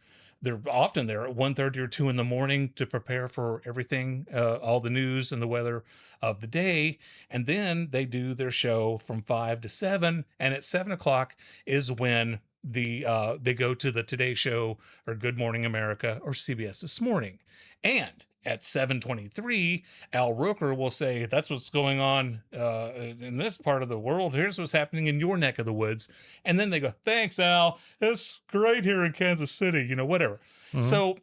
they're often there at 1:30 or 2 in the morning to prepare for everything, all the news and the weather of the day. And then they do their show from 5 to 7. And at 7 o'clock is when they go to the Today Show or Good Morning America or CBS This Morning. And at 7:23, Al Roker will say, that's what's going on in this part of the world. Here's what's happening in your neck of the woods. And then they go, thanks, Al. It's great here in Kansas City, whatever. Mhm. So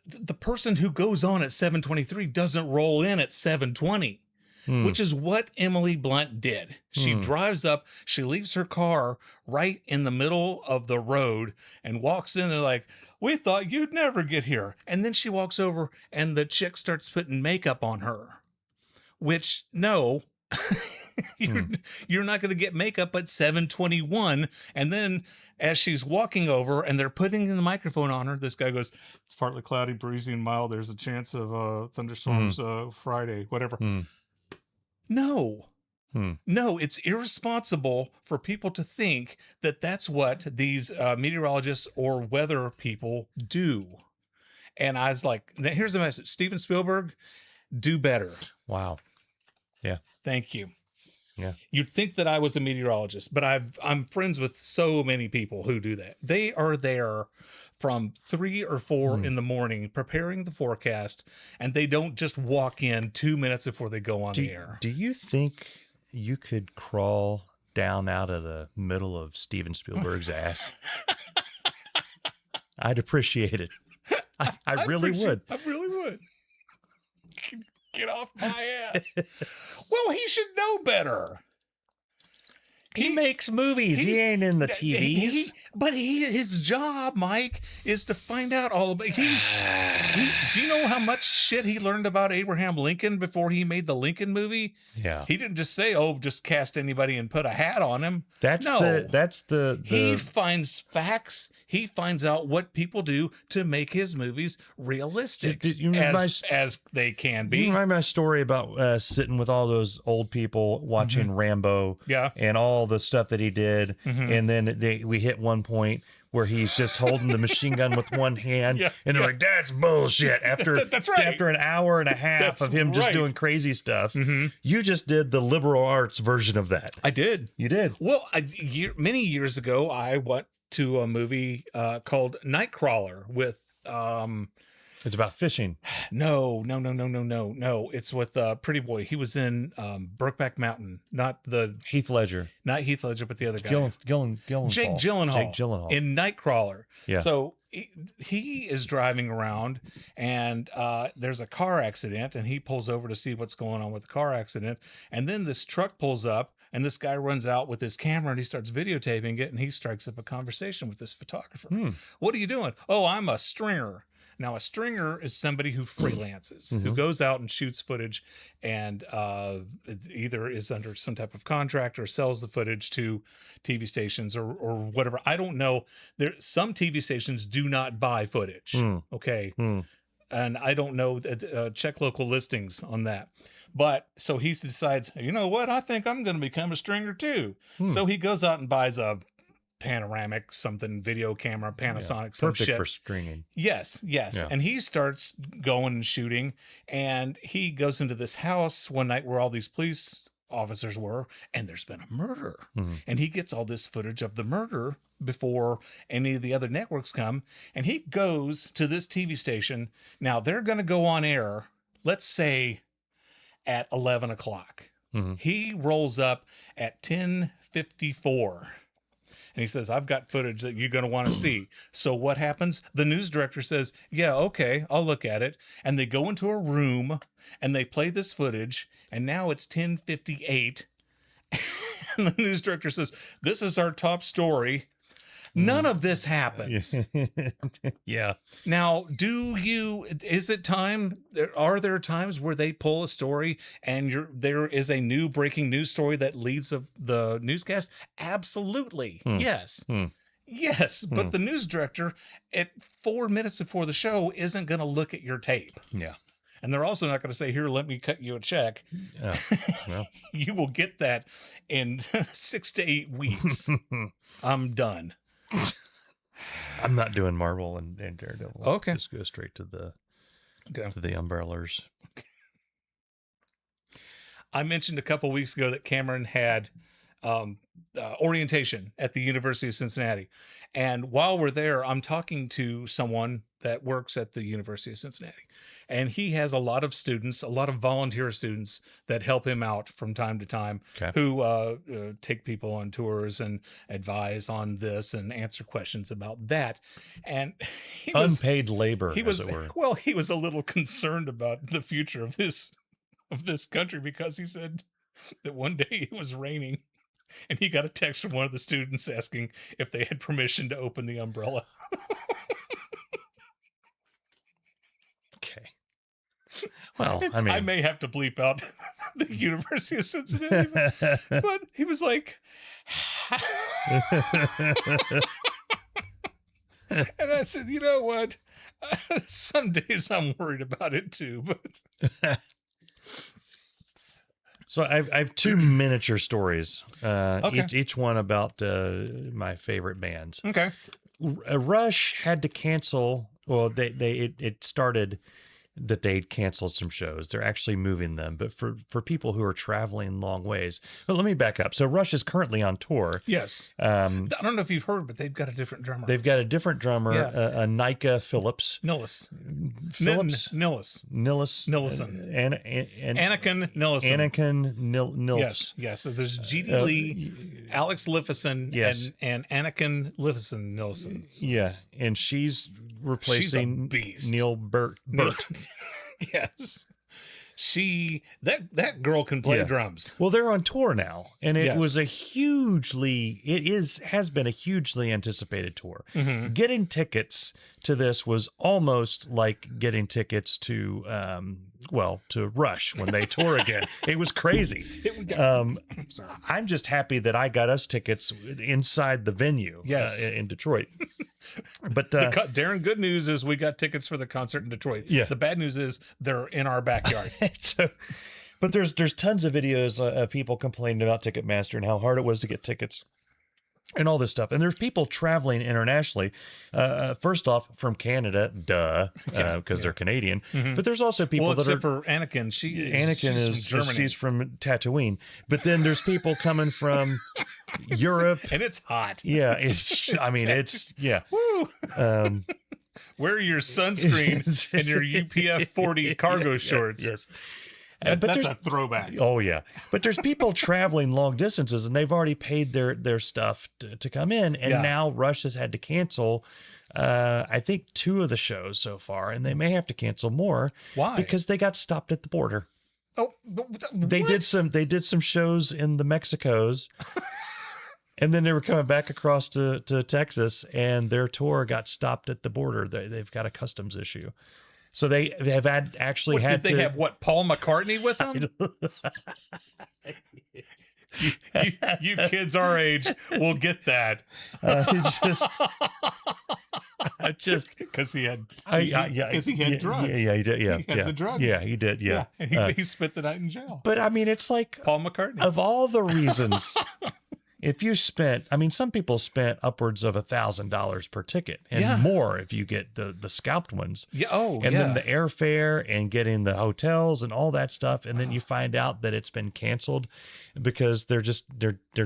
the person who goes on at 7:23 doesn't roll in at 7:20. Which is what Emily Blunt did. She drives up, she leaves her car right in the middle of the road and walks in and like, we thought you'd never get here. And then she walks over and the chick starts putting makeup on her, which no, you're not going to get makeup at 7:21. And then as she's walking over and they're putting the microphone on her, this guy goes, it's partly cloudy, breezy and mild. There's a chance of thunderstorms Friday, whatever. No, it's irresponsible for people to think that that's what these meteorologists or weather people do. And I was like, here's the message. Steven Spielberg, do better. Wow. Yeah. Thank you. Yeah. You'd think that I was a meteorologist, but I'm friends with so many people who do that. They are there from 3 or 4 in the morning preparing the forecast, and they don't just walk in 2 minutes before they go on the air. Do you think you could crawl down out of the middle of Steven Spielberg's ass? I'd appreciate it. I really would. I really would. Get off my ass. Well, he should know better. He makes movies. He ain't in the TVs. But his job, Mike, is to find out all about. Do you know how much shit he learned about Abraham Lincoln before he made the Lincoln movie? Yeah. He didn't just say, "Oh, just cast anybody and put a hat on him." That's the He finds facts. He finds out what people do to make his movies realistic, Did you remember as they can be. You remember my story about sitting with all those old people watching Rambo, and all the stuff that he did, and then we hit one point where he's just holding the machine gun with one hand, and they're like, "That's bullshit." After That's right. After an hour and a half of him just doing crazy stuff, you just did the liberal arts version of that. I did. You did. Well, many years ago, I went to a movie called Nightcrawler with It's about fishing. No. It's with Pretty Boy. He was in Brokeback Mountain, not Heath Ledger, but the other guy. Jake Gyllenhaal in Nightcrawler. Yeah. So he is driving around and there's a car accident and he pulls over to see what's going on with the car accident. And then this truck pulls up and this guy runs out with his camera and he starts videotaping it and he strikes up a conversation with this photographer. What are you doing? Oh, I'm a stringer. Now, a stringer is somebody who freelances, who goes out and shoots footage and either is under some type of contract or sells the footage to TV stations or whatever. I don't know. Some TV stations do not buy footage. Okay. And I don't know. Check local listings on that. But so he decides, you know what? I think I'm going to become a stringer too. So he goes out and buys a panoramic video camera, Panasonic, some perfect shit for stringing. Yes. Yeah. And he starts going and shooting, and he goes into this house one night where all these police officers were, and there's been a murder. And he gets all this footage of the murder before any of the other networks come, and he goes to this TV station. Now they're going to go on air, let's say at 11 o'clock. He rolls up at 10:54. And he says, I've got footage that you're going to want to see. So what happens? The news director says, yeah, okay, I'll look at it. And they go into a room and they play this footage. And now it's 10:58. And the news director says, this is our top story. None of this happens. Yeah. Now, is it time? Are there times where they pull a story and there is a new breaking news story that leads the newscast? Absolutely. Yes. Yes. But the news director at 4 minutes before the show isn't going to look at your tape. Yeah. And they're also not going to say, here, let me cut you a check. Well. You will get that in 6 to 8 weeks. I'm done. I'm not doing Marvel and Daredevil. Okay. Just go straight to the umbrellas. I mentioned a couple weeks ago that Cameron had orientation at the University of Cincinnati. And while we're there, I'm talking to someone that works at the University of Cincinnati. And he has a lot of students, a lot of volunteer students that help him out from time to time, Okay. who take people on tours and advise on this and answer questions about that. And he was, Unpaid labor, he was, as it were. well, he was a little concerned about the future of this country, because he said that one day it was raining and he got a text from one of the students asking if they had permission to open the umbrella. Okay. Well, I mean, I may have to bleep out the University of Cincinnati, but he was like, and I said, you know what? Some days I'm worried about it too, but so I have two miniature stories, Okay. each one about my favorite bands. okay. Rush had to cancel. Well, it started that they'd canceled some shows. They're actually moving them, but for people who are traveling long ways. But let me back up. So Rush is currently on tour. Yes. I don't know if you've heard, but they've got a different drummer. They've got a different drummer, Yeah. Nika Phillips. Nillis. Nillis. Nillison. Anakin Nillison. Anakin Nillis. Yes, yes. So there's G.D. Lee, Alex Liffison, Yes. and Anakin Liffison Nilson. Yeah, and she's replacing beast. Neil Burt. Yes. That girl can play Yeah. drums. Well, they're on tour now, and it Yes. was has been a hugely anticipated tour. Mhm. Getting tickets to this was almost like getting tickets to to Rush when they tour again. It was crazy. Sorry. I'm just happy that I got us tickets inside the venue. Yes. In Detroit. But Darren, good news is we got tickets for the concert in Detroit. Yeah. The bad news is they're in our backyard. so, but there's tons of videos of people complaining about Ticketmaster and how hard it was to get tickets and all this stuff. And there's people traveling internationally. First off, from Canada, because they're Canadian. Mhm. But there's also people Well, that are. except for Anakin. Anakin she's from Germany. she's from Tatooine. But then there's people coming from Europe. And it's hot. Yeah, it's yeah. Woo! Um, Wear your sunscreen and your UPF 40 cargo shorts. Yes. But But that's there's- a throwback. Oh yeah, but there's people traveling long distances, and they've already paid their stuff to come in, and Yeah. now Rush has had to cancel. I think 2 of the shows so far, and they may have to cancel more Why? because they got stopped at the border. oh, They did some shows in the Mexicos, and then they were coming back across to Texas, and their tour got stopped at the border. They've got a customs issue. So they have actually What, had did they have Paul McCartney with them? you kids our age will get that. It's just Because he had because he had drugs. Yeah, he did. Yeah, He had yeah, the drugs. Yeah, he did. Yeah, And he spent the night in jail. but I mean, it's like Paul McCartney. of all the reasons, if you spent, I mean, some people spent upwards of $1,000 per ticket, and Yeah. more if you get the scalped ones. Yeah. Oh, And yeah. then the airfare and getting the hotels and all that stuff, and then you find out that it's been canceled because they're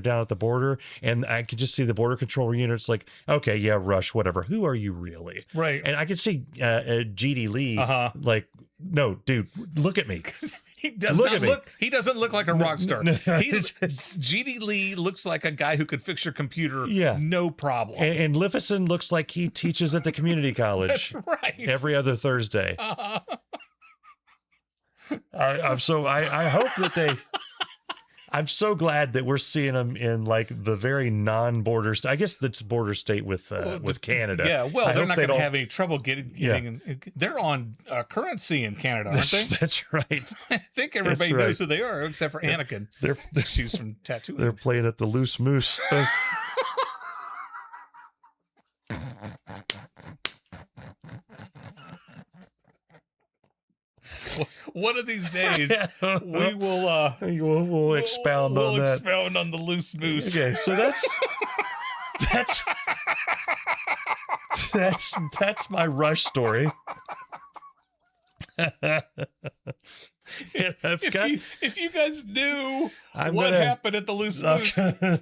down at the border, and I could just see the border control units like, okay, yeah, Rush, whatever. Who are you really? Right. And I could see G.D. Lee like, no, dude, look at me. He does Look not at me. look. He doesn't look like a rock star. no, G.D. Lee looks like a guy who could fix your computer. Yeah. No problem. And Liffison looks like he teaches at the community college That's right. every other Thursday. I hope that they. I'm so glad that we're seeing them in like the very non-border. I guess that's border state with Canada. Yeah, well, I they're hope not they going to don't- have any trouble getting. They're on currency in Canada, aren't That's, they? that's right. I think everybody right. knows who they are, except for Anakin. They're She's from Tatooine. they're playing at the Loose Moose. One of these days, we will. we'll expound we'll on that. expound on the loose moose. Okay, so that's that's my Rush story. If you guys knew I'm what gonna- happened at the Loose Moose,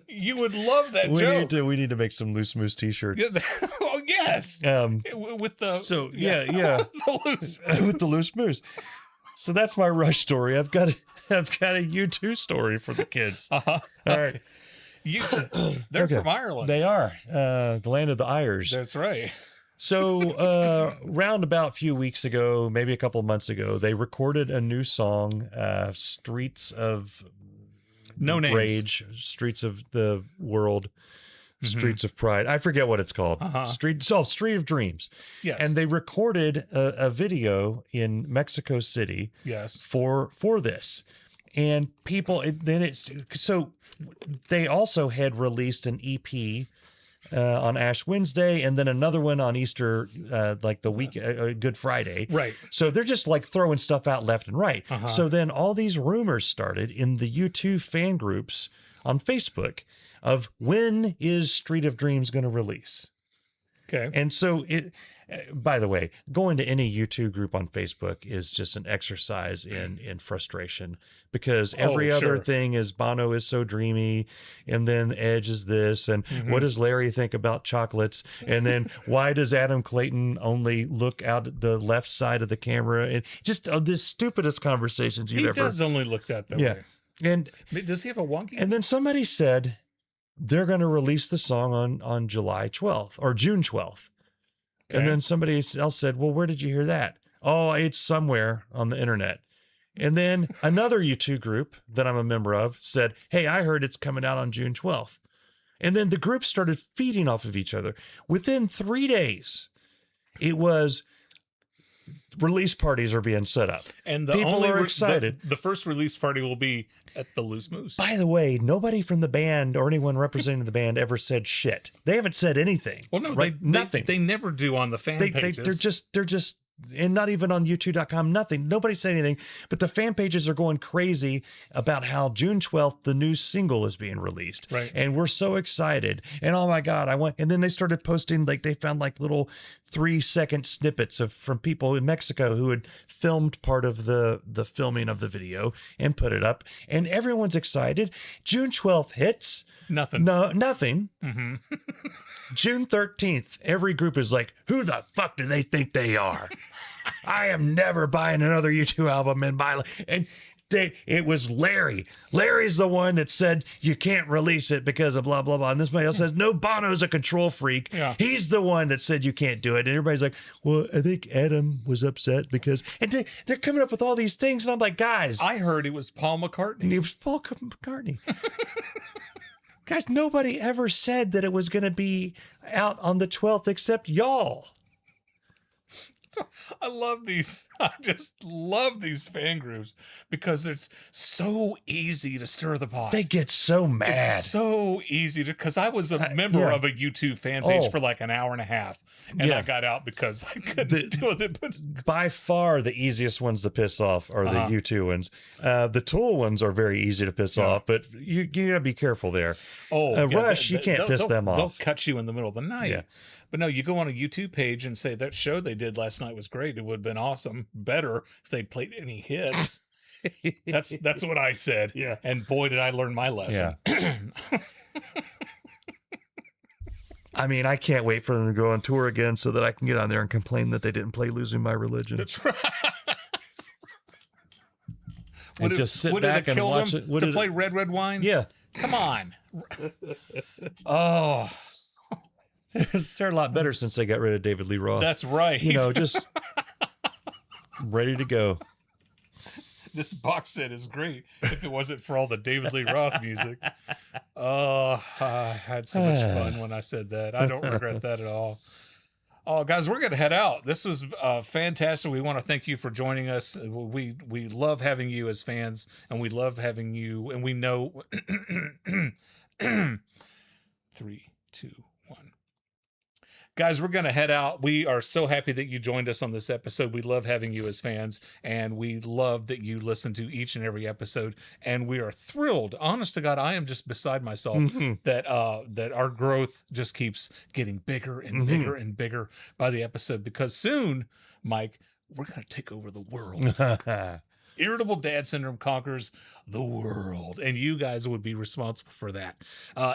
you would love that joke. We need to make some Loose Moose t-shirts. Yeah, oh yes, with the the Loose with the Loose Moose. So that's my Rush story. I've got a U2 story for the kids. Uh-huh. All right. They're Okay. from Ireland. They are the land of the Irish. That's right. So round about a few weeks ago, maybe a couple of months ago, they recorded a new song, Streets of No names. Rage, Streets of the World, Mhm. Streets of Pride. I forget what it's called. Uh-huh. Street of Dreams. Yes. And they recorded a video in Mexico City yes. for this. And people, so they also had released an EP on Ash Wednesday, and then another one on Easter, like the week, Good Friday. Right. So they're just like throwing stuff out left and right. Uh-huh. So then all these rumors started in the U2 fan groups on Facebook of when is Street of Dreams going to release. Okay. And so by the way, going to any U2 group on Facebook is just an exercise in frustration, because every other sure. thing is Bono is so dreamy, and then Edge is this, and what does Larry think about chocolates, and then why does Adam Clayton only look out at the left side of the camera, and just the stupidest conversations you've He ever. does only look that way. And Does he have a wonky? and then somebody said they're going to release the song on July 12th or June 12th. And Okay. then somebody else said, well, where did you hear that? Oh, it's somewhere on the internet. And then another U2 group that I'm a member of said, hey, I heard it's coming out on June 12th. And then the group started feeding off of each other. Within 3 days, it was release parties are being set up. And the people only are excited. The first release party will be at the Loose Moose. By the way, nobody from the band or anyone representing the band ever said shit. They haven't said anything. Well, no, right? Nothing. They never do on the fan pages. They're just, and not even on YouTube.com, nothing. Nobody said anything, but the fan pages are going crazy about how June 12th, the new single is being released. Right. And we're so excited. And oh my God, and then they started posting, like they found like little 3-second snippets from people in Mexico who had filmed part of the filming of the video and put it up. And everyone's excited. June 12th hits. Nothing. No, nothing. Mm-hmm. June 13th, every group is like, who the fuck do they think they are? I am never buying another U2 album in my life. And it was Larry. Larry's the one that said you can't release it because of blah, blah, blah. And this somebody else says, no, Bono's a control freak. Yeah. He's the one that said you can't do it. And everybody's like, well, I think Adam was upset because, and they're coming up with all these things. And I'm like, guys. I heard it was Paul McCartney. It was Paul McCartney. Guys, nobody ever said that it was going to be out on the 12th except y'all. I love these. I just love these fan groups because it's so easy to stir the pot. They get so mad. It's so easy to, because I was a member of a YouTube fan page for like an hour and a half, and I got out because I couldn't deal with it. But by far, the easiest ones to piss off are the U2 ones. The Tool ones are very easy to piss off, but you gotta be careful there. Rush, you can't piss them off. They'll cut you in the middle of the night. Yeah. But no, you go on a YouTube page and say that show they did last night was great. It would have been awesome, better if they played any hits. That's what I said. Yeah. And boy, did I learn my lesson. Yeah. I mean, I can't wait for them to go on tour again so that I can get on there and complain that they didn't play "Losing My Religion." That's right. And just sit back and watch it. To play Red Red Wine? Yeah. Come on. Oh. They're a lot better since they got rid of David Lee Roth. That's right. You know, just ready to go. This box set is great if it wasn't for all the David Lee Roth music. Oh, I had so much fun when I said that. I don't regret that at all. Oh, guys, we're going to head out. This was fantastic. We want to thank you for joining us. We love having you as fans, and we love having you. And we know 3, 2, 1. Guys, we're going to head out. We are so happy that you joined us on this episode. We love having you as fans, and we love that you listen to each and every episode. And we are thrilled. Honest to God, I am just beside myself that that our growth just keeps getting bigger and bigger and bigger by the episode, because soon, Mike, we're going to take over the world. Irritable Dad Syndrome conquers the world, and you guys would be responsible for that.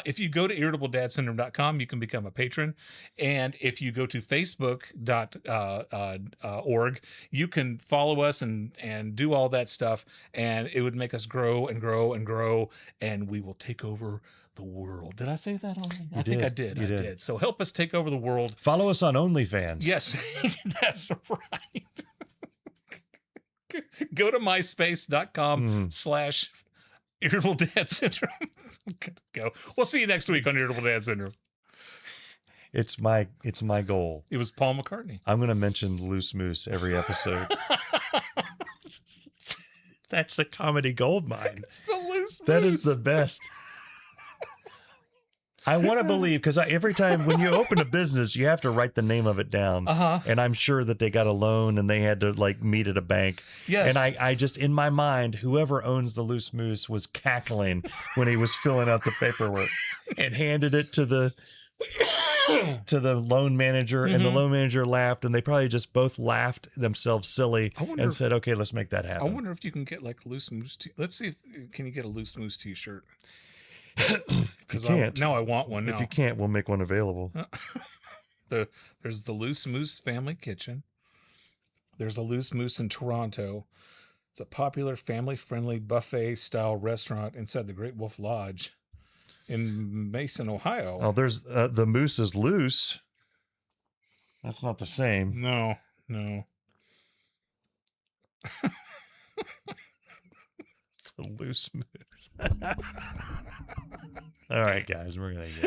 If you go to irritabledadsyndrome.com, you can become a patron. And if you go to facebook.org, you can follow us and do all that stuff, and it would make us grow and grow and grow, and we will take over the world. Did I say that already? I think I did. You did. So help us take over the world. Follow us on OnlyFans. Yes, that's right. Go to myspace.com/Irritable Dad Syndrome. Go. We'll see you next week on Irritable Dad Syndrome. It's my goal. It was Paul McCartney. I'm going to mention Loose Moose every episode. That's a comedy gold mine. It's the Loose Moose. That is the best. I want to believe, because every time when you open a business, you have to write the name of it down. And I'm sure that they got a loan and they had to like meet at a bank. Yes. And I just, in my mind, whoever owns the Loose Moose was cackling when he was filling out the paperwork and handed it to the loan manager, and the loan manager laughed, and they probably just both laughed themselves silly and said, okay, let's make that happen. I wonder if you can get like Loose Moose. Let's see if can you get a Loose Moose t-shirt. Because now I want one. If you can't, we'll make one available. There's the Loose Moose Family Kitchen. There's a Loose Moose in Toronto. It's a popular family-friendly buffet-style restaurant inside the Great Wolf Lodge in Mason, Ohio. Oh, there's the Moose is Loose. That's not the same. No. The Loose Moose. All right, guys, we're gonna get